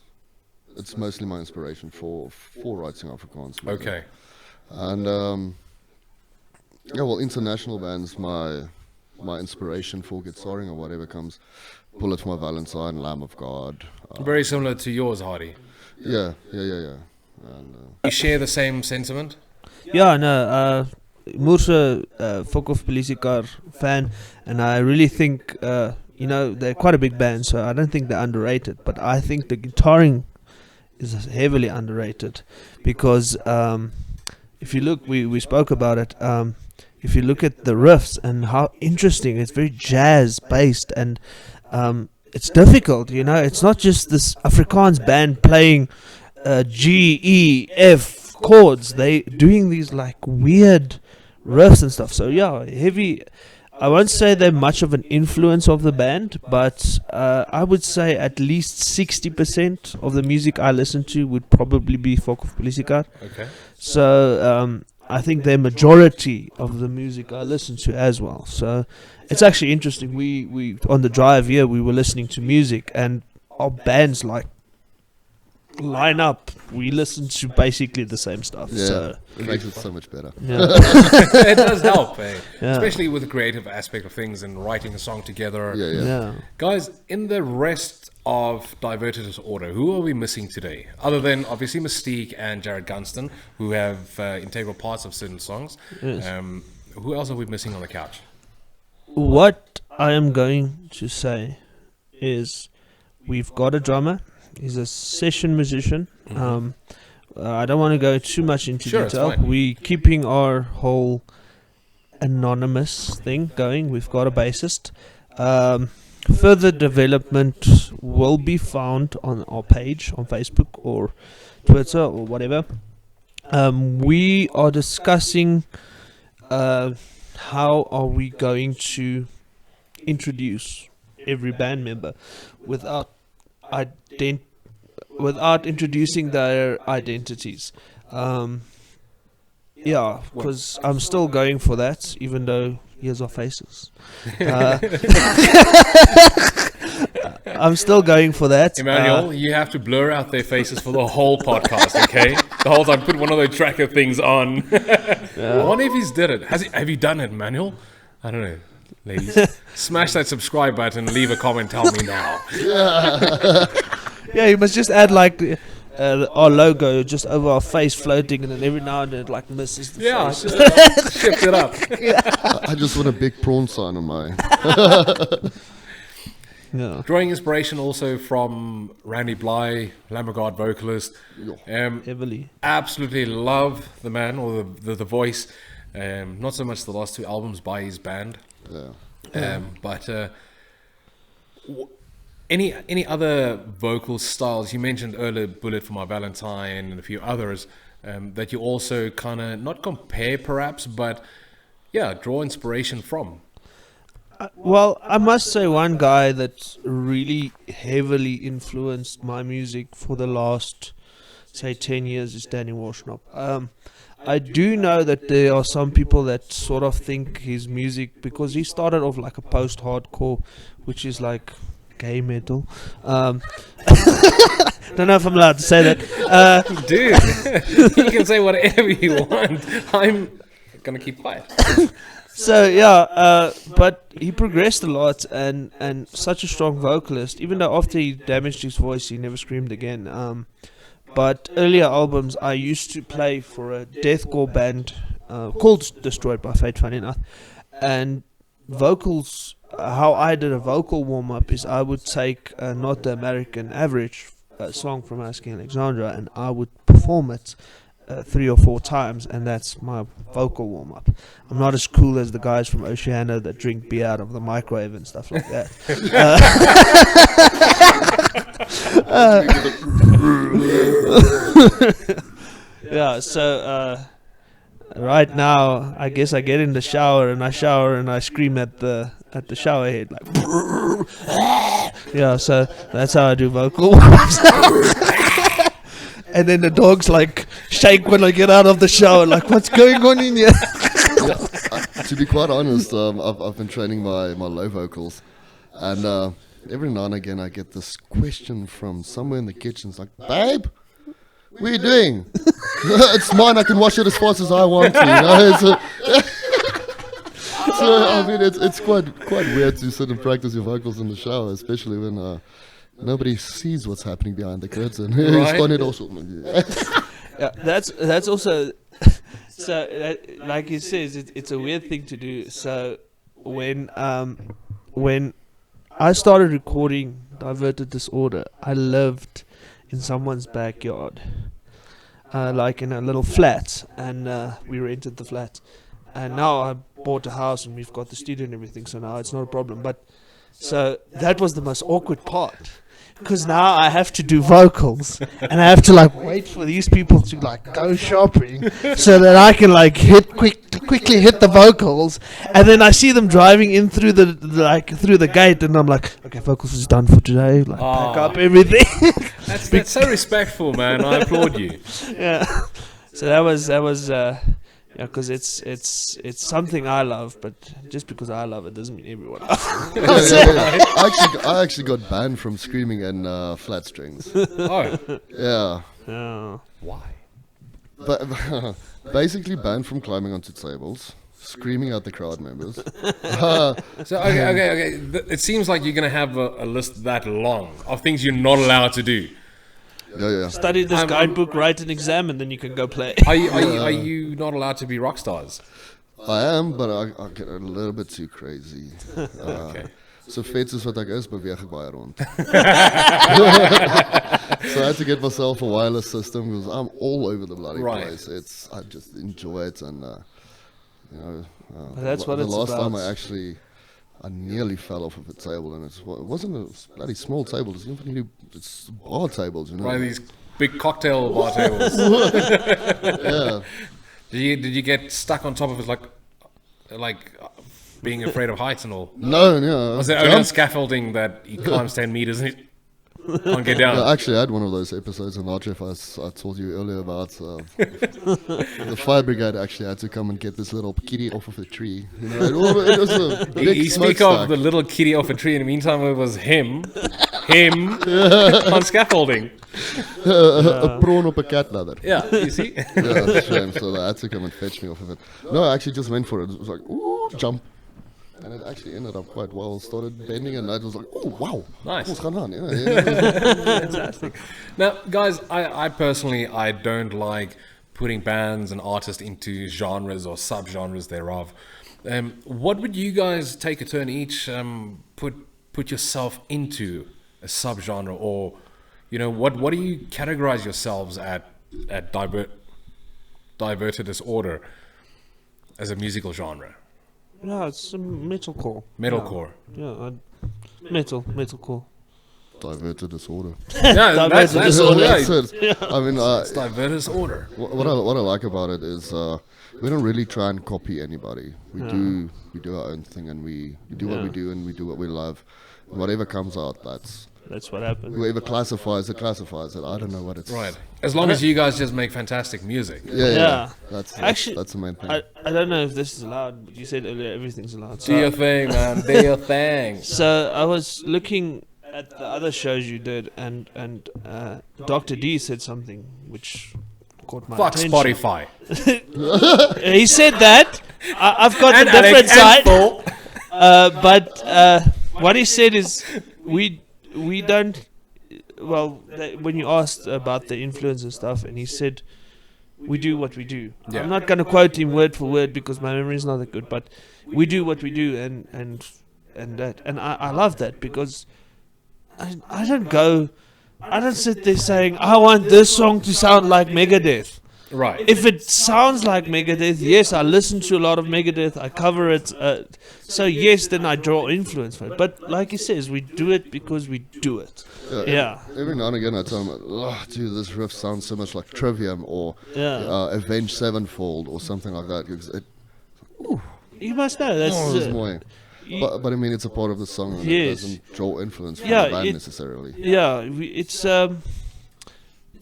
mostly my inspiration for writing Afrikaans music. Okay. And yeah, well, international bands, my inspiration for guitaring or whatever comes, Bullet for My Valentine, Lamb of God. Very similar to yours, Hardy. Yeah. And, You share the same sentiment? yeah, no, Moer's a Fokhof Belisikaar fan, and I really think they're quite a big band, so I don't think they're underrated. But I think the guitaring is heavily underrated, because if you look, we spoke about it. If you look at the riffs and how interesting, it's very jazz based, and it's difficult. It's not just this Afrikaans band playing G, E, F chords. They doing these like weird riffs and stuff. So yeah, heavy. I won't say they're much of an influence of the band, but I would say at least 60% of the music I listen to would probably be Folk of Polisikar. Okay. So I think they're majority of the music I listen to as well. So it's actually interesting. We on the drive here, we were listening to music, and our bands like line up. We listen to basically the same stuff. Yeah, So it makes it so much better. yeah. It does help, eh? Yeah. Especially with the creative aspect of things and writing a song together. Yeah. Yeah. Guys, in the rest of Diverted Disorder, who are we missing today? Other than obviously Mystique and Jared Gunston, who have integral parts of certain songs. Yes. Who else are we missing on the couch? What I am going to say is we've got a drummer. He's a session musician. I don't want to go too much into Sure, it's detail. fine. We're keeping our whole anonymous thing going. We've got a bassist. Further development will be found on our page on Facebook or Twitter or whatever. We are discussing how are we going to introduce every band member without without introducing their identities. Yeah, because I'm still going for that, even though here's our faces. I'm still going for that. Immanuel, you have to blur out their faces for the whole podcast, okay? The whole time, put one of those tracker things on. I wonder if he's did it. Have you done it, Immanuel? I don't know. Ladies, smash that subscribe button, leave a comment, tell me now. Yeah, you must just add like our logo just over our face floating, and then every now and then it like misses the Yeah, face. just shift it up. I just want a big prawn sign on my. Yeah, Drawing inspiration also from Randy Bly, Lamb of God vocalist. heavily. Absolutely love the man or the voice. Not so much the last two albums by his band. Yeah. But any other vocal styles? You mentioned earlier Bullet for My Valentine and a few others that you also kind of not compare perhaps, but yeah, draw inspiration from. Well, I must say one guy that really heavily influenced my music for the last, say, 10 years is Danny Warshnop. I do know that there are some people that sort of think his music, because he started off like a post-hardcore, which is like gay metal. Don't know if I'm allowed to say that. Dude, you can say whatever you want. I'm gonna keep quiet. So yeah, but he progressed a lot and such a strong vocalist. Even though after he damaged his voice, he never screamed again. But earlier albums, I used to play for a deathcore band called Destroyed by Fate, funny enough. And vocals, how I did a vocal warm up is I would take Not the American Average song from Asking Alexandra, and I would perform it 3 or 4 times, and that's my vocal warm up. I'm not as cool as the guys from Oceania that drink beer out of the microwave and stuff like that. Yeah, so right now I guess I get in the shower and I scream at the shower head like yeah, so that's how I do vocal warm-ups. And then the dogs like shake when I get out of the shower, like what's going on in here? To be quite honest, I've been training my low vocals, and every now and again I get this question from somewhere in the kitchen. It's like, babe, what are you doing? It's mine. I can wash it as fast as I want to. You know? So I mean, it's quite weird to sit and practice your vocals in the shower, especially when nobody sees what's happening behind the curtain. Right. Yeah, that's also so. Like he says, it's a weird thing to do. So when I started recording Diverted Disorder, I lived in someone's backyard, like in a little flat, and we rented the flat. And now I bought a house and we've got the studio and everything, so now it's not a problem. But so that was the most awkward part, because now I have to do vocals and I have to like wait for these people to like go shopping so that I can like quickly hit the vocals, and then I see them driving in through through the gate, and I'm like, okay, vocals is done for today. Like pack up everything. That's so respectful, man. I applaud you. Yeah. So that was yeah, because it's something I love, but just because I love it doesn't mean everyone loves it. I actually got banned from screaming and flat strings. Oh, Yeah, Yeah. why? but basically banned from climbing onto tables, screaming at the crowd members. So okay. It seems like you're gonna have a list that long of things you're not allowed to do. Yeah. Study this guidebook, write an exam, and then you can go play. Are you not allowed to be rock stars? I am, but I get a little bit too crazy. Okay. So vet soos wat ek is, beweeg ek baie rond. So I had to get myself a wireless system because I'm all over the bloody Right. place. I just enjoy it, and you know, That's what the it's last time about. I nearly fell off of a table, and it wasn't a bloody small table. It's bar tables, you know. One of these big cocktail bar tables. Yeah. Did you get stuck on top of it like being afraid of heights and all? No. Was it only on scaffolding that he climbs 10 meters and he can't get down? I actually had one of those episodes in Archive I told you earlier about. The fire brigade actually had to come and get this little kitty off of a tree. You know, it was a big You speak of the little kitty off a tree. In the meantime, it was him on scaffolding. a prawn up a cat ladder. Yeah, you see? Yeah, shame. So they had to come and fetch me off of it. No, I actually just went for it. It was like, ooh, jump. And it actually ended up quite well. Started bending, and I was like, oh, wow. Nice. What's going on? Yeah. Fantastic. Now, guys, I personally, I don't like putting bands and artists into genres or subgenres thereof. What would you guys take a turn each? Put yourself into a subgenre, or what do you categorize yourselves at Diverted Disorder as a musical genre? Yeah, it's metalcore. Metalcore. Yeah, metalcore. Diverted Disorder. Yeah, that's Disorder. That's it. I mean, It's Diverted Disorder. what I like about it is we don't really try and copy anybody. We do our own thing, and we do what we do, and we do what we love. And whatever comes out, That's what happened. whoever classifies it. I don't know what it's. Right. As long as you guys just make fantastic music. Yeah. That's Actually, that's the main thing. I don't know if this is allowed, but you said earlier everything's allowed. Do your thing, man. Do your thing. So I was looking at the other shows you did, and Dr. D said something which caught my Fuck attention. Spotify. He said that. I've got And the different Alex and side. Paul. But what he said is we don't. Well, when you asked about the influence and stuff, and he said we do what we do. Yeah. I'm not going to quote him word for word because my memory is not that good, but we do what we do, and I love that because I don't sit there saying I want this song to sound like Megadeth. Right. If it sounds like Megadeth, yes, I listen to a lot of Megadeth, I cover it, so yes, then I draw influence from it. But like he says, we do it because we do it. Yeah. Every now and again I tell him, oh, dude, this riff sounds so much like Trivium or Avenged Sevenfold or something like that. Because You must know that's but I mean, it's a part of the song, and it doesn't draw influence from the band necessarily. Yeah,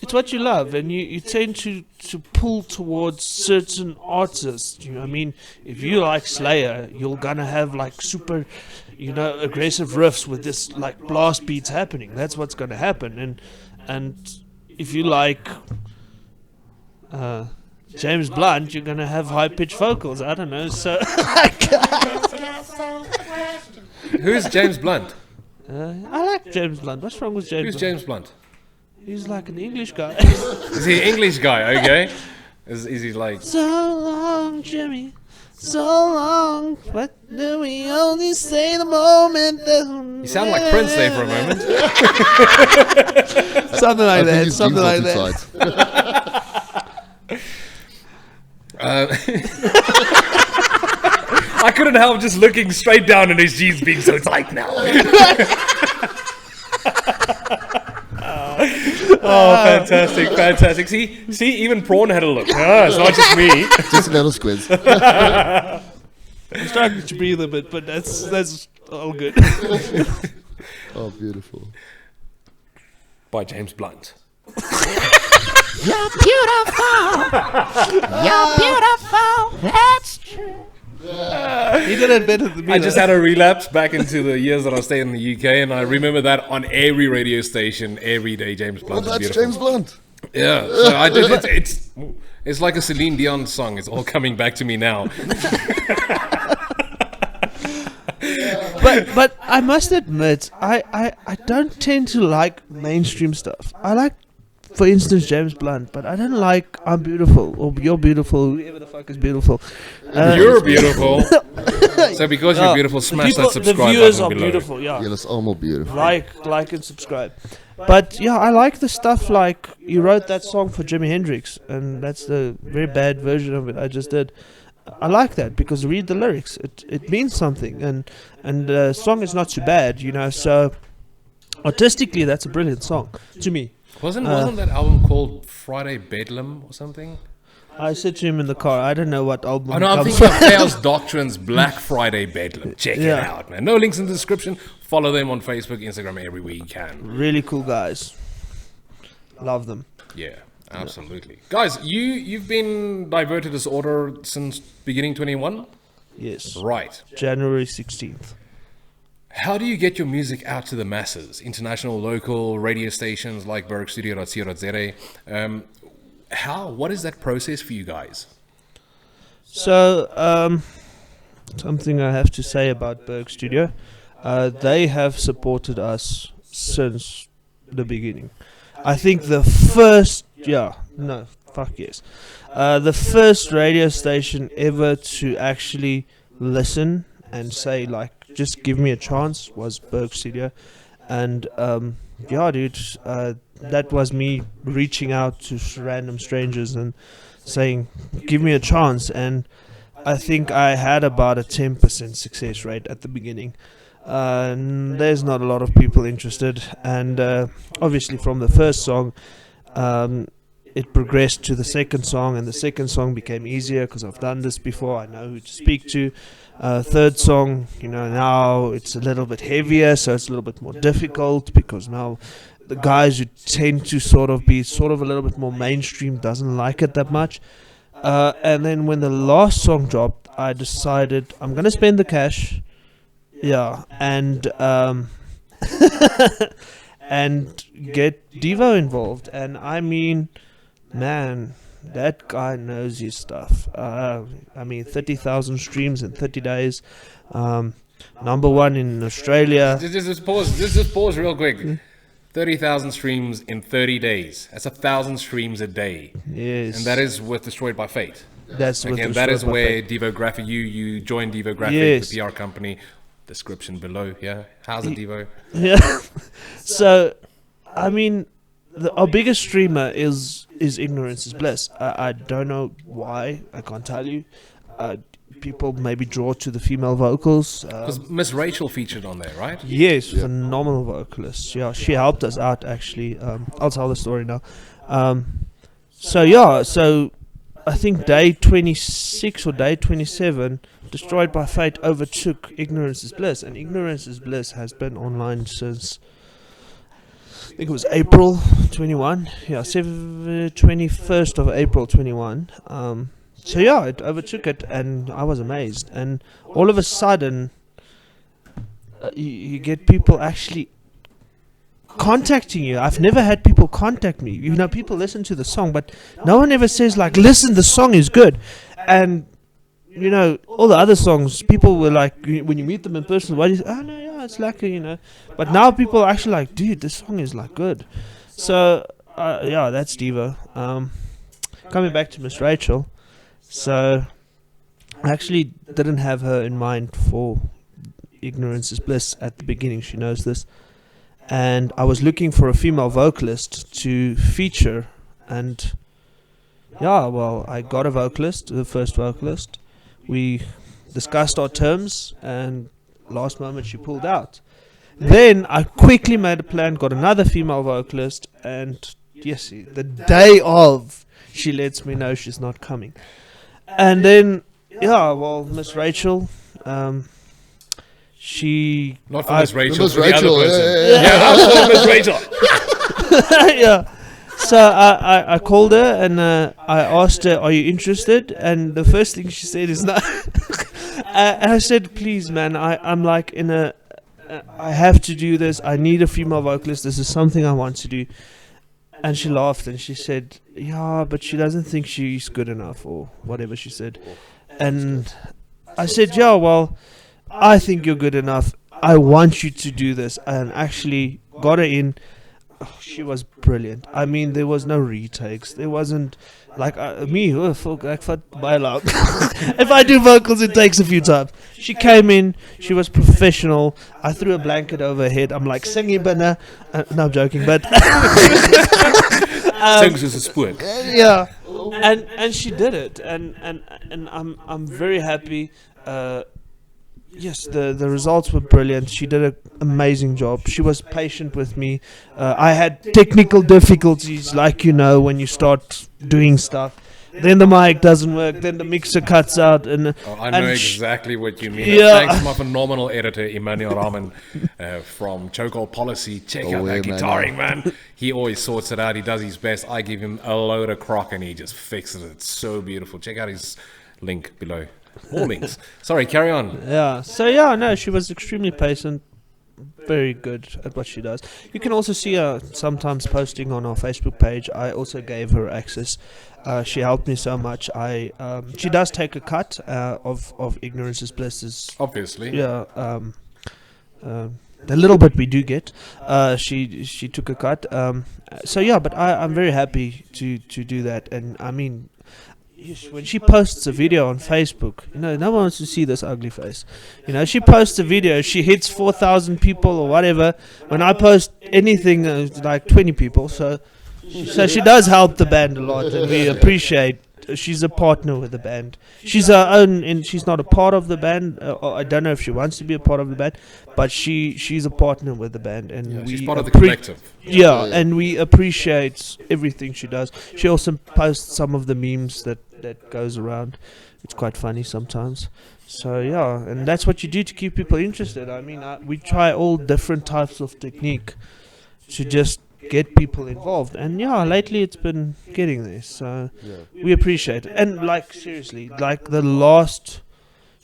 it's what you love, and you tend to pull towards certain artists. I mean, if you like Slayer, you're gonna have like super, aggressive riffs with this like blast beats happening. That's what's gonna happen. And if you like James Blunt, you're gonna have high pitched vocals. I don't know. So Who's James Blunt? I like James Blunt. What's wrong with James? Who's Blunt? James Blunt? He's like an English guy. Is he an English guy? Okay. Is he like? So long, Jimmy. So long. But do we only say the moment that You sound like Prince there for a moment. Something like I think that. his Something jeans like are too that. tight. I couldn't help just looking straight down and his jeans being so tight now. Oh, fantastic, fantastic. See, even Prawn had a look. It's not just me. Just a little squiz. I'm struggling to breathe a bit, but that's all good. Oh, beautiful. By James Blunt. You're beautiful. You're beautiful. That's true. He did it better than me. I just had a relapse back into the years that I stayed in the UK, and I remember that on every radio station, every day, James Well, Blunt. that's beautiful. James Blunt. Yeah, so I did. It's like a Celine Dion song. It's all coming back to me now. But I must admit, I don't tend to like mainstream stuff. I like, for instance, James Blunt, but I don't like I'm Beautiful or You're Beautiful, whoever the fuck is beautiful. You're beautiful. So because you're beautiful, smash that subscribe the viewers button are below. beautiful, yeah. Yeah, that's almost beautiful. Like and subscribe. But yeah, I like the stuff like you wrote that song for Jimi Hendrix, and that's the very bad version of it I just did. I like that because read the lyrics. It means something, and the song is not too bad, you know. So artistically, that's a brilliant song to me. Wasn't that album called Friday Bedlam or something? I said to him in the car, I don't know what album. Oh no, I'm comes thinking of Chaos Doctrine's Black Friday Bedlam. Check it Yeah. out, man. No links in the description. Follow them on Facebook, Instagram, everywhere you can. Really cool guys. Love them. Yeah, absolutely. Guys, you've been Diverted Disorder since beginning 21? Yes. Right. January 16th. How do you get your music out to the masses? International, local radio stations like BurgStudio.co.za. What is that process for you guys? So, something I have to say about BurgStudio. They have supported us since the beginning. I think the first, the first radio station ever to actually listen and say, like, just give me a chance was BurgStudio. And, that was me reaching out to random strangers and saying, give me a chance. And I think I had about a 10% success rate at the beginning. There's not a lot of people interested, and obviously from the first song it progressed to the second song, and the second song became easier because I've done this before. I know who to speak to. Third song, now it's a little bit heavier, so it's a little bit more difficult because now the guys who tend to be a little bit more mainstream doesn't like it that much. And then when the last song dropped, I decided I'm gonna spend the cash. Yeah, and and get Devo involved. And I mean, man, that guy knows his stuff. 30,000 streams in 30 days. Number one in Australia. Just pause real quick. 30,000 streams in 30 days. That's 1,000 streams a day. Yes. And that is with Destroyed by Fate. That's with Again, that is Destroyed by where Fate. Devo Graphic, you joined Devo Graphic, Yes. the PR company. Description below, yeah. How's it, Devo? Yeah. So, I mean, our biggest streamer is Ignorance is Bliss. I don't know why. I can't tell you. People maybe draw to the female vocals. Because Miss Rachel featured on there, right? Yes, phenomenal vocalist. Yeah, she helped us out actually. I'll tell the story now. So I think day 26 or day 27, Destroyed by Fate overtook Ignorance is Bliss, and Ignorance is Bliss has been online since I think it was April 21. Yeah, 21st of April 21. It overtook it, and I was amazed. And all of a sudden, you get people actually contacting you. I've never had people contact me. People listen to the song, but no one ever says, like, listen, the song is good. And, all the other songs, people were like, when you meet them in person, what is, oh, no, yeah, it's like, But now people are actually like, dude, this song is, like, good. So, that's Devo. Coming back to Miss Rachel. So, I actually didn't have her in mind for Ignorance is Bliss at the beginning. She knows this. and I was looking for a female vocalist to feature, and yeah, well, I got a vocalist, the first vocalist. We discussed our terms, and last moment she pulled out. Then I quickly made a plan, got another female vocalist, and yes, the day of, she lets me know she's not coming. And then, yeah, well, Miss Rachel, she... Not for Miss Rachel, Miss for the Rachel, other person. yeah. I was for Miss Rachel. yeah. So I called her and I asked her, "Are you interested?" And the first thing she said is no. And I said, "Please, man, I'm like in a, I have to do this. I need a female vocalist. This is something I want to do." And she laughed and she said, "Yeah, but she doesn't think she's good enough," or whatever she said. And I said, "Yeah, well, I think you're good enough. I want you to do this." And actually got her in. Oh, she was brilliant. I mean, there was no retakes. There wasn't like me. Oh, fuck, like by loud. If I do vocals, it takes a few times. She came in. She was professional. I threw a blanket over her head. I'm like singing, but no, I'm joking. But Sings as a sport. yeah, and she did it, and I'm very happy. Yes, the results were brilliant. She did an amazing job. She was patient with me. I had technical difficulties, like when you start doing stuff. Then the mic doesn't work. Then the mixer cuts out. And I know exactly what you mean. Yeah. Thanks to my phenomenal editor, Immanuel Rahman, from Chokehold Policy. Check out that guitaring, man. He always sorts it out. He does his best. I give him a load of crock and he just fixes it. It's so beautiful. Check out his link below. More links. Sorry, carry on. yeah, so yeah, no, she was extremely patient, very good at what she does. You can also see her sometimes posting on our Facebook page. I also gave her access. She helped me so much. She does take a cut of Ignorance is Bliss. Obviously. Yeah. The little bit we do get, she took a cut. So yeah, but I'm very happy to do that. And I mean, when she posts a video on Facebook, no one wants to see this ugly face. She posts a video, she hits 4,000 people or whatever. When I post anything, it's like 20 people. So she does help the band a lot, and we appreciate. She's a partner with the band. She's her own, and she's not a part of the band. Or I don't know if she wants to be a part of the band, but she's a partner with the band, and She's part of the collective. Yeah, and we appreciate everything she does. She also posts some of the memes that goes around. It's quite funny sometimes. So yeah, and that's what you do to keep people interested. I mean, we try all different types of technique to just get people involved, and yeah, lately it's been getting there. So we appreciate it. And like seriously, like the last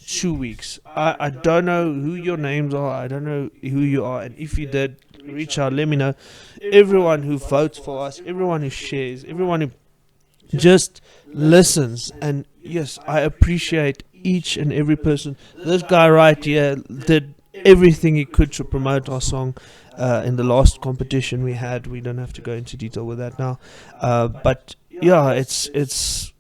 2 weeks, I don't know who your names are. I don't know who you are, and if you did, reach out, let me know. Everyone who votes for us, everyone who shares, everyone who just listens, and yes, I appreciate each and every person. This guy right here did everything he could to promote our song in the last competition we had. We don't have to go into detail with that now, but yeah, it's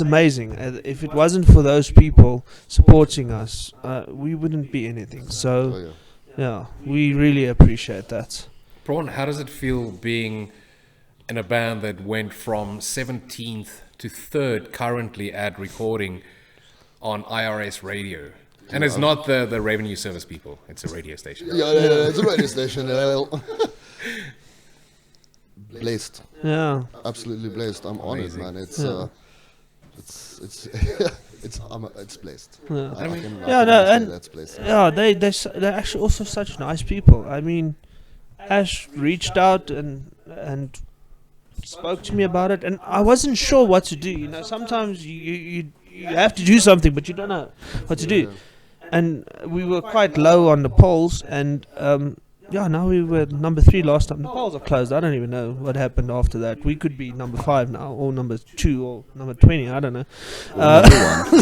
amazing. If it wasn't for those people supporting us, we wouldn't be anything. So yeah, we really appreciate that. Prawn, how does it feel being in a band that went from 17th to 3rd currently at recording on IRS radio? And it's not the revenue service people. It's a radio station. Yeah, it's a radio station. Blessed. Yeah. Absolutely blessed. I'm honored, Amazing. man. It's it's blessed. Yeah. I mean, that's blessed. Yeah, they're actually also such nice people. I mean, Ash reached out and spoke to me about it, and I wasn't sure what to do. Sometimes you have to do something, but you don't know what to do. And we were quite low on the polls, and now we were number 3 last time. The polls are closed. I don't even know what happened after that. We could be number 5 now, or number 2, or number 20. I don't know.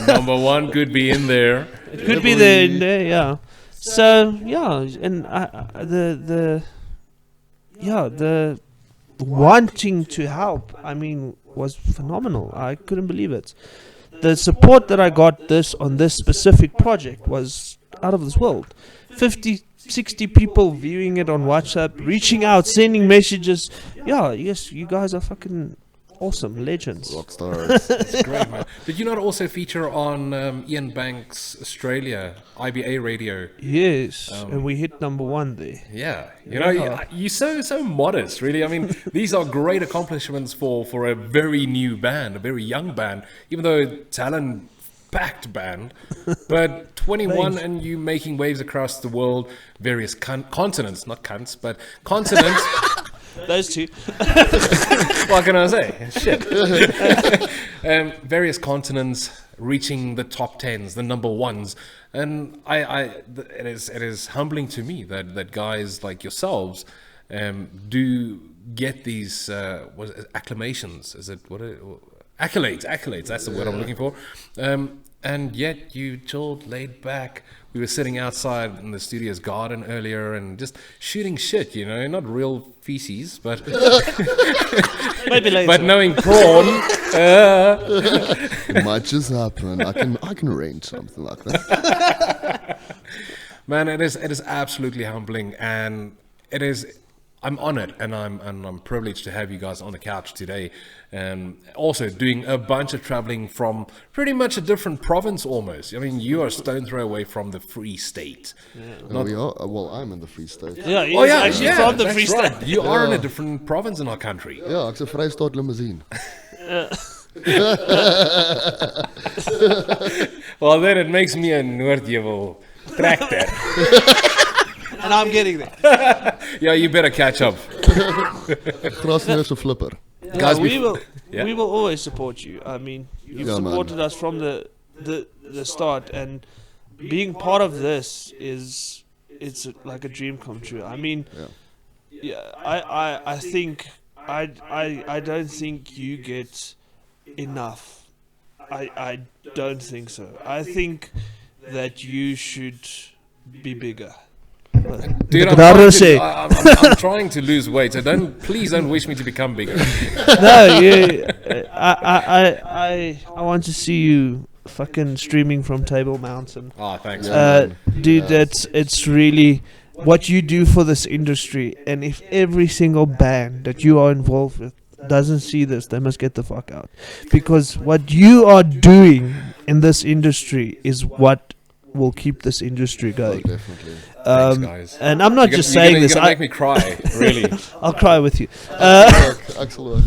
Number 1 could be in there. It could be there in there, yeah. So yeah, and the wanting to help, I mean, was phenomenal. I couldn't believe it. The support that I got on this specific project was out of this world. 50 60 people viewing it on WhatsApp, reaching out, sending messages. Yeah, yes, you guys are fucking awesome, legends. Rock stars. It's great, man. Did you not also feature on Ian Banks' Australia, IBA radio? Yes, and we hit number 1 there. Yeah, you know, you're so modest, really. I mean, these are great accomplishments for a very new band, a very young band, even though talent-packed band. But 21 Thanks. and you making waves across the world, various continents, not cunts, but continents. Those two. What can I say? Shit. Various continents reaching the top 10s, the number 1s, and it is humbling to me that guys like yourselves do get these acclamations. Is it accolades? Accolades. That's the word I'm looking for. And yet you chilled, laid back. We were sitting outside in the studio's garden earlier and just shooting shit, you know, not real feces, but Maybe later. but knowing prawn. It might just happen. I can arrange something like that. Man, it is absolutely humbling, and it is. I'm honored and I'm privileged to have you guys on the couch today, and also doing a bunch of traveling from pretty much a different province almost. I mean, you are a stone throw away from the Free State. We are. Well, I'm in the Free State. Yeah, he's Oh yeah, actually yeah, from the that's Free right. State. You are in a different province in our country. Ja, ek's 'n Vrystaat limousine. Well, then it makes me a Noordjewel tractor. And I'm getting there. Yeah, you better catch up. Grasneus 'n flipper. Guys, we will yeah. we will always support you. I mean, you've Yeah, man. supported us from the start, and being part of this it's like a dream come true. I mean, yeah, I think I don't think you get enough. I don't think so. I think that you should be bigger. Dude, I'm trying to lose weight, so please don't wish me to become bigger. No, I want to see you fucking streaming from Table Mountain. Oh, thanks. Dude, it's really what you do for this industry, and if every single band that you are involved with doesn't see this, they must get the fuck out, because what you are doing in this industry is what will keep this industry going. Definitely. Thanks, guys. And I'm not just saying this. You're gonna make me cry, really. I'll cry with you. Excellent.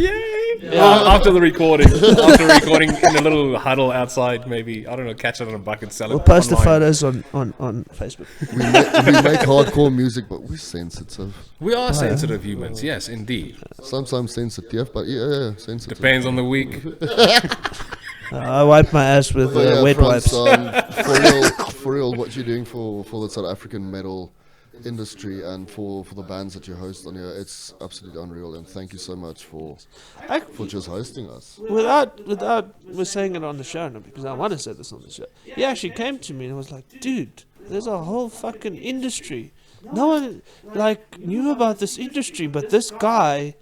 After recording in a little huddle outside, maybe, I don't know, catch it on a bucket, sell it. We'll post the online. photos on Facebook. We make hardcore music, but we're sensitive. We are sensitive humans, yes, indeed. Sometimes sensitive, but yeah, sensitive. Depends on the week. I wipe my ass with But yeah, wet Frans, wipes. for real, what you're doing for the South African metal industry and for the bands that you host on here, it's absolutely unreal. And thank you so much for just hosting us. Without we're saying it on the show, no, because I want to say this on the show. He actually came to me and was like, dude, there's a whole fucking industry. No one knew about this industry, but this guy,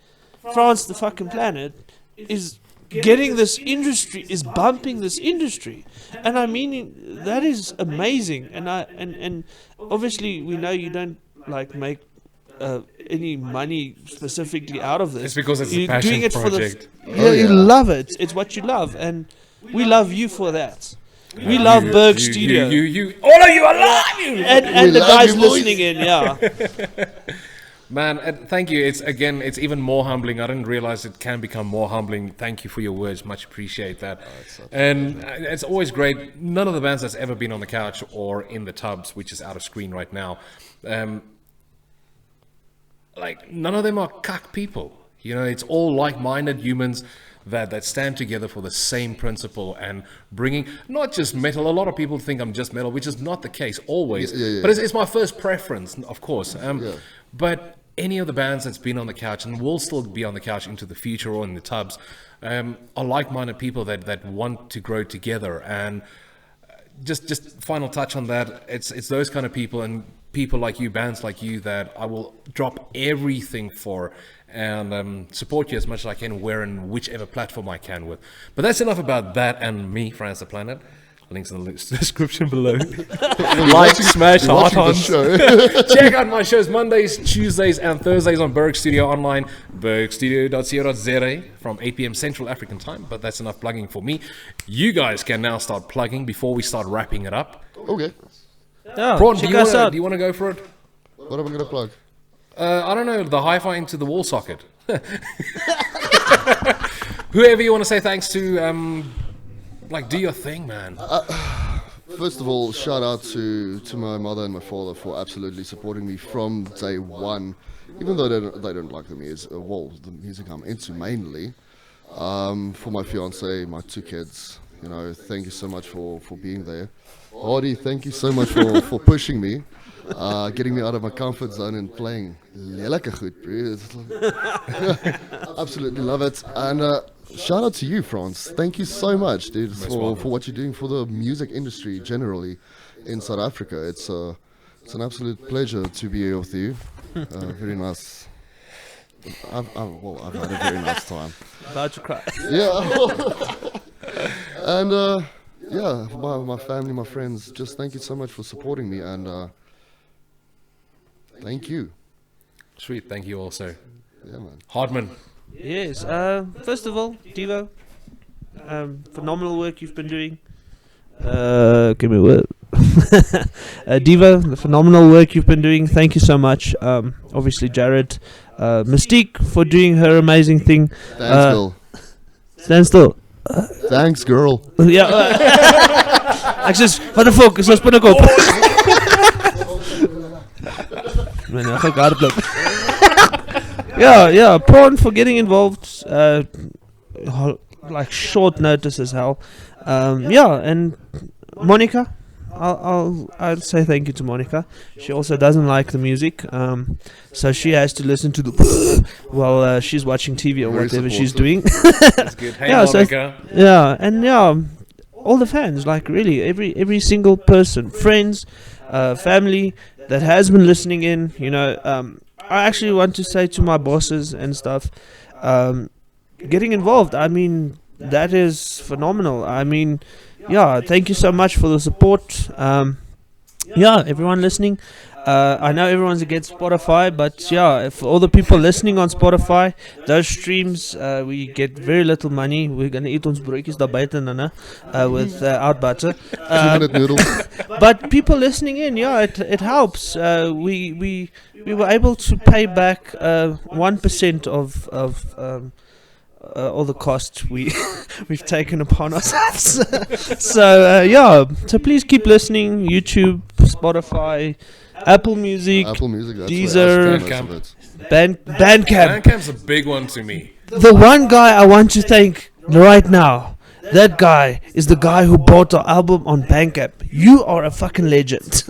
France the fucking Planet, is getting this industry, is bumping this industry. And I mean, that is amazing. And obviously we know you don't make any money specifically out of this. It's because it's a You're passion doing it project. You love it. It's what you love, and we love you for that. We love BurgStudio. You, all of you, I love you! And the love guys you, boys. listening in, yeah. Man, thank you. It's even more humbling. I didn't realize it can become more humbling. Thank you for your words. Much appreciate that. And it's always great. None of the bands that's ever been on the couch or in the tubs, which is out of screen right now, none of them are cuck people. You know, it's all like-minded humans that stand together for the same principle and bringing not just metal. A lot of people think I'm just metal, which is not the case always. Yeah. But it's my first preference, of course. But any of the bands that's been on the couch and will still be on the couch into the future or in the tubs are like-minded people that want to grow together. And just final touch on that, it's those kind of people and people like you, bands like you, that I will drop everything for and support you as much as I can, where and whichever platform I can with. But that's enough about that and me, Frans the Planet. Links in the description below. Like, smash, heart Watching the on. show. Check out my shows Mondays, Tuesdays, and Thursdays on BurgStudio Online, BurgStudio.co.za from 8 p.m. Central African time. But that's enough plugging for me. You guys can now start plugging before we start wrapping it up. Okay. Yeah, Prawn, check us out. do you want to go for it? What am I going to plug? I don't know, the hi-fi into the wall socket. Whoever you want to say thanks to, do your thing, man. First of all, shout out to my mother and my father for absolutely supporting me from day one, even though they don't like the music, the music I'm into mainly. For my fiance, my 2 kids, thank you so much for being there. Hardy, thank you so much for pushing me, getting me out of my comfort zone and playing lekker goed, bro. Absolutely love it. And shout out to you, Franz. Thank you so much, dude, for what you're doing for the music industry generally in South Africa. It's an absolute pleasure to be here with you. Very nice. I've had a very nice time. About to cry. Yeah. And my family, my friends, just thank you so much for supporting me, and thank you. Sweet, thank you also. Yeah, man. Hardman. Yes. First of all, Devo, phenomenal work you've been doing. Give me a word. Devo, the phenomenal work you've been doing. Thank you so much. Obviously, Jared, Mystique for doing her amazing thing. Thanks, girl. Stand still. Thanks, girl. Ja. Ek sê, wat die fuck, is ons binnekop. Man, ek gaan hardloop. Yeah, Prawn for getting involved, like short notice as hell. And Monica, I'll say thank you to Monica. She also doesn't like the music, so she has to listen to the while she's watching TV or Very whatever she's supportive. doing. That's good. Hey, Yeah, so Monica. All the fans, like really every single person, friends, family that has been listening in. I actually want to say to my bosses and stuff, getting involved. I mean, that is phenomenal. I mean, thank you so much for the support. Everyone listening. I know everyone's against Spotify, but for all the people listening on Spotify, those streams, we get very little money. We're gonna eat ons broodjies daar buite nana, with out butter. 2-minute noodles. But people listening in, it helps. We were able to pay back 1% of all the costs we've taken upon ourselves. So please keep listening. YouTube, Spotify, Apple Music, That's Deezer, where I stream most of it. Bandcamp. Bandcamp's a big one to me. The one guy I want to thank right now, that guy is the guy who bought our album on Bandcamp. You are a fucking legend.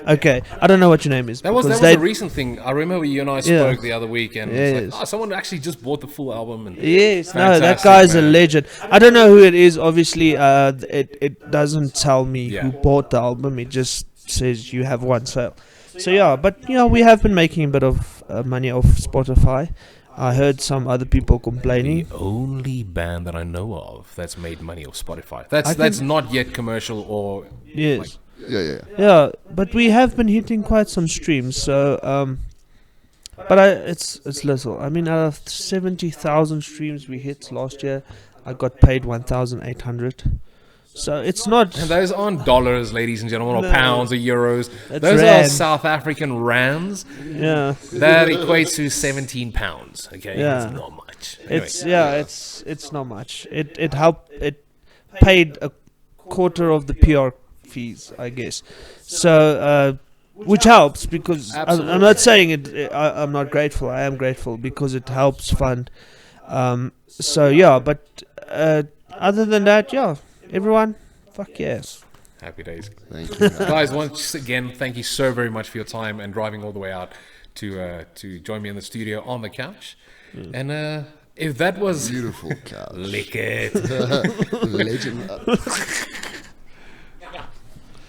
Okay, I don't know what your name is. That was because a recent thing. I remember you and I spoke the other week, and it's Yes. like, someone actually just bought the full album. And Yes, no, that Fantastic, guy's a man. legend. I don't know who it is. Obviously, it doesn't tell me Yeah. who bought the album. It just says you have one sale. So but we have been making a bit of money off Spotify. I heard some other people complaining. the only band that I know of that's made money off Spotify. That's not yet commercial or Yes. Yeah. But we have been hitting quite some streams. So but it's little. I mean, out of 70,000 streams we hit last year, I got paid 1,800. So it's not. And those aren't dollars, ladies and gentlemen, or No. pounds or euros. That's Those are rand. South African rands. Yeah. That equates to 17 pounds. Okay, Yeah. it's not much. Anyway, It's not much. It helped. It paid a quarter of the PR fees, I guess. So which helps because I'm not saying it. I'm not grateful. I am grateful because it helps fund. But other than that, everyone, fuck yes. happy days. Thank you. Guys, once again, thank you so very much for your time and driving all the way out to join me in the studio on the couch. And if that was Beautiful couch. lick it. Legend.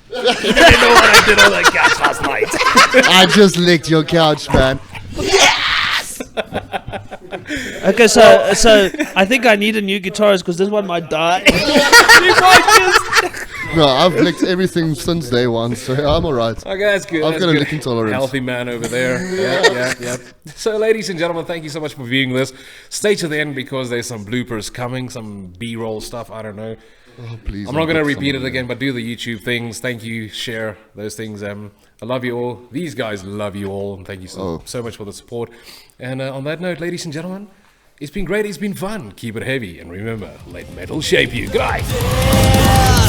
You didn't know what I did on that couch last night. I just licked your couch, man. Okay, so I think I need a new guitarist because this one might die. No, I've licked everything since day one, so I'm alright. Okay, that's good. I've that's got a good. licking tolerance. Healthy man over there. Yeah. So, ladies and gentlemen, thank you so much for viewing this. Stay to the end because there's some bloopers coming, some B-roll stuff. I don't know. Oh, please. I'm not going to repeat it again, but do the YouTube things. Thank you. Share those things. I love you all. These guys love you all, and thank you so much for the support. And on that note, ladies and gentlemen, it's been great. It's been fun. Keep it heavy, and remember, let metal shape you. Good night.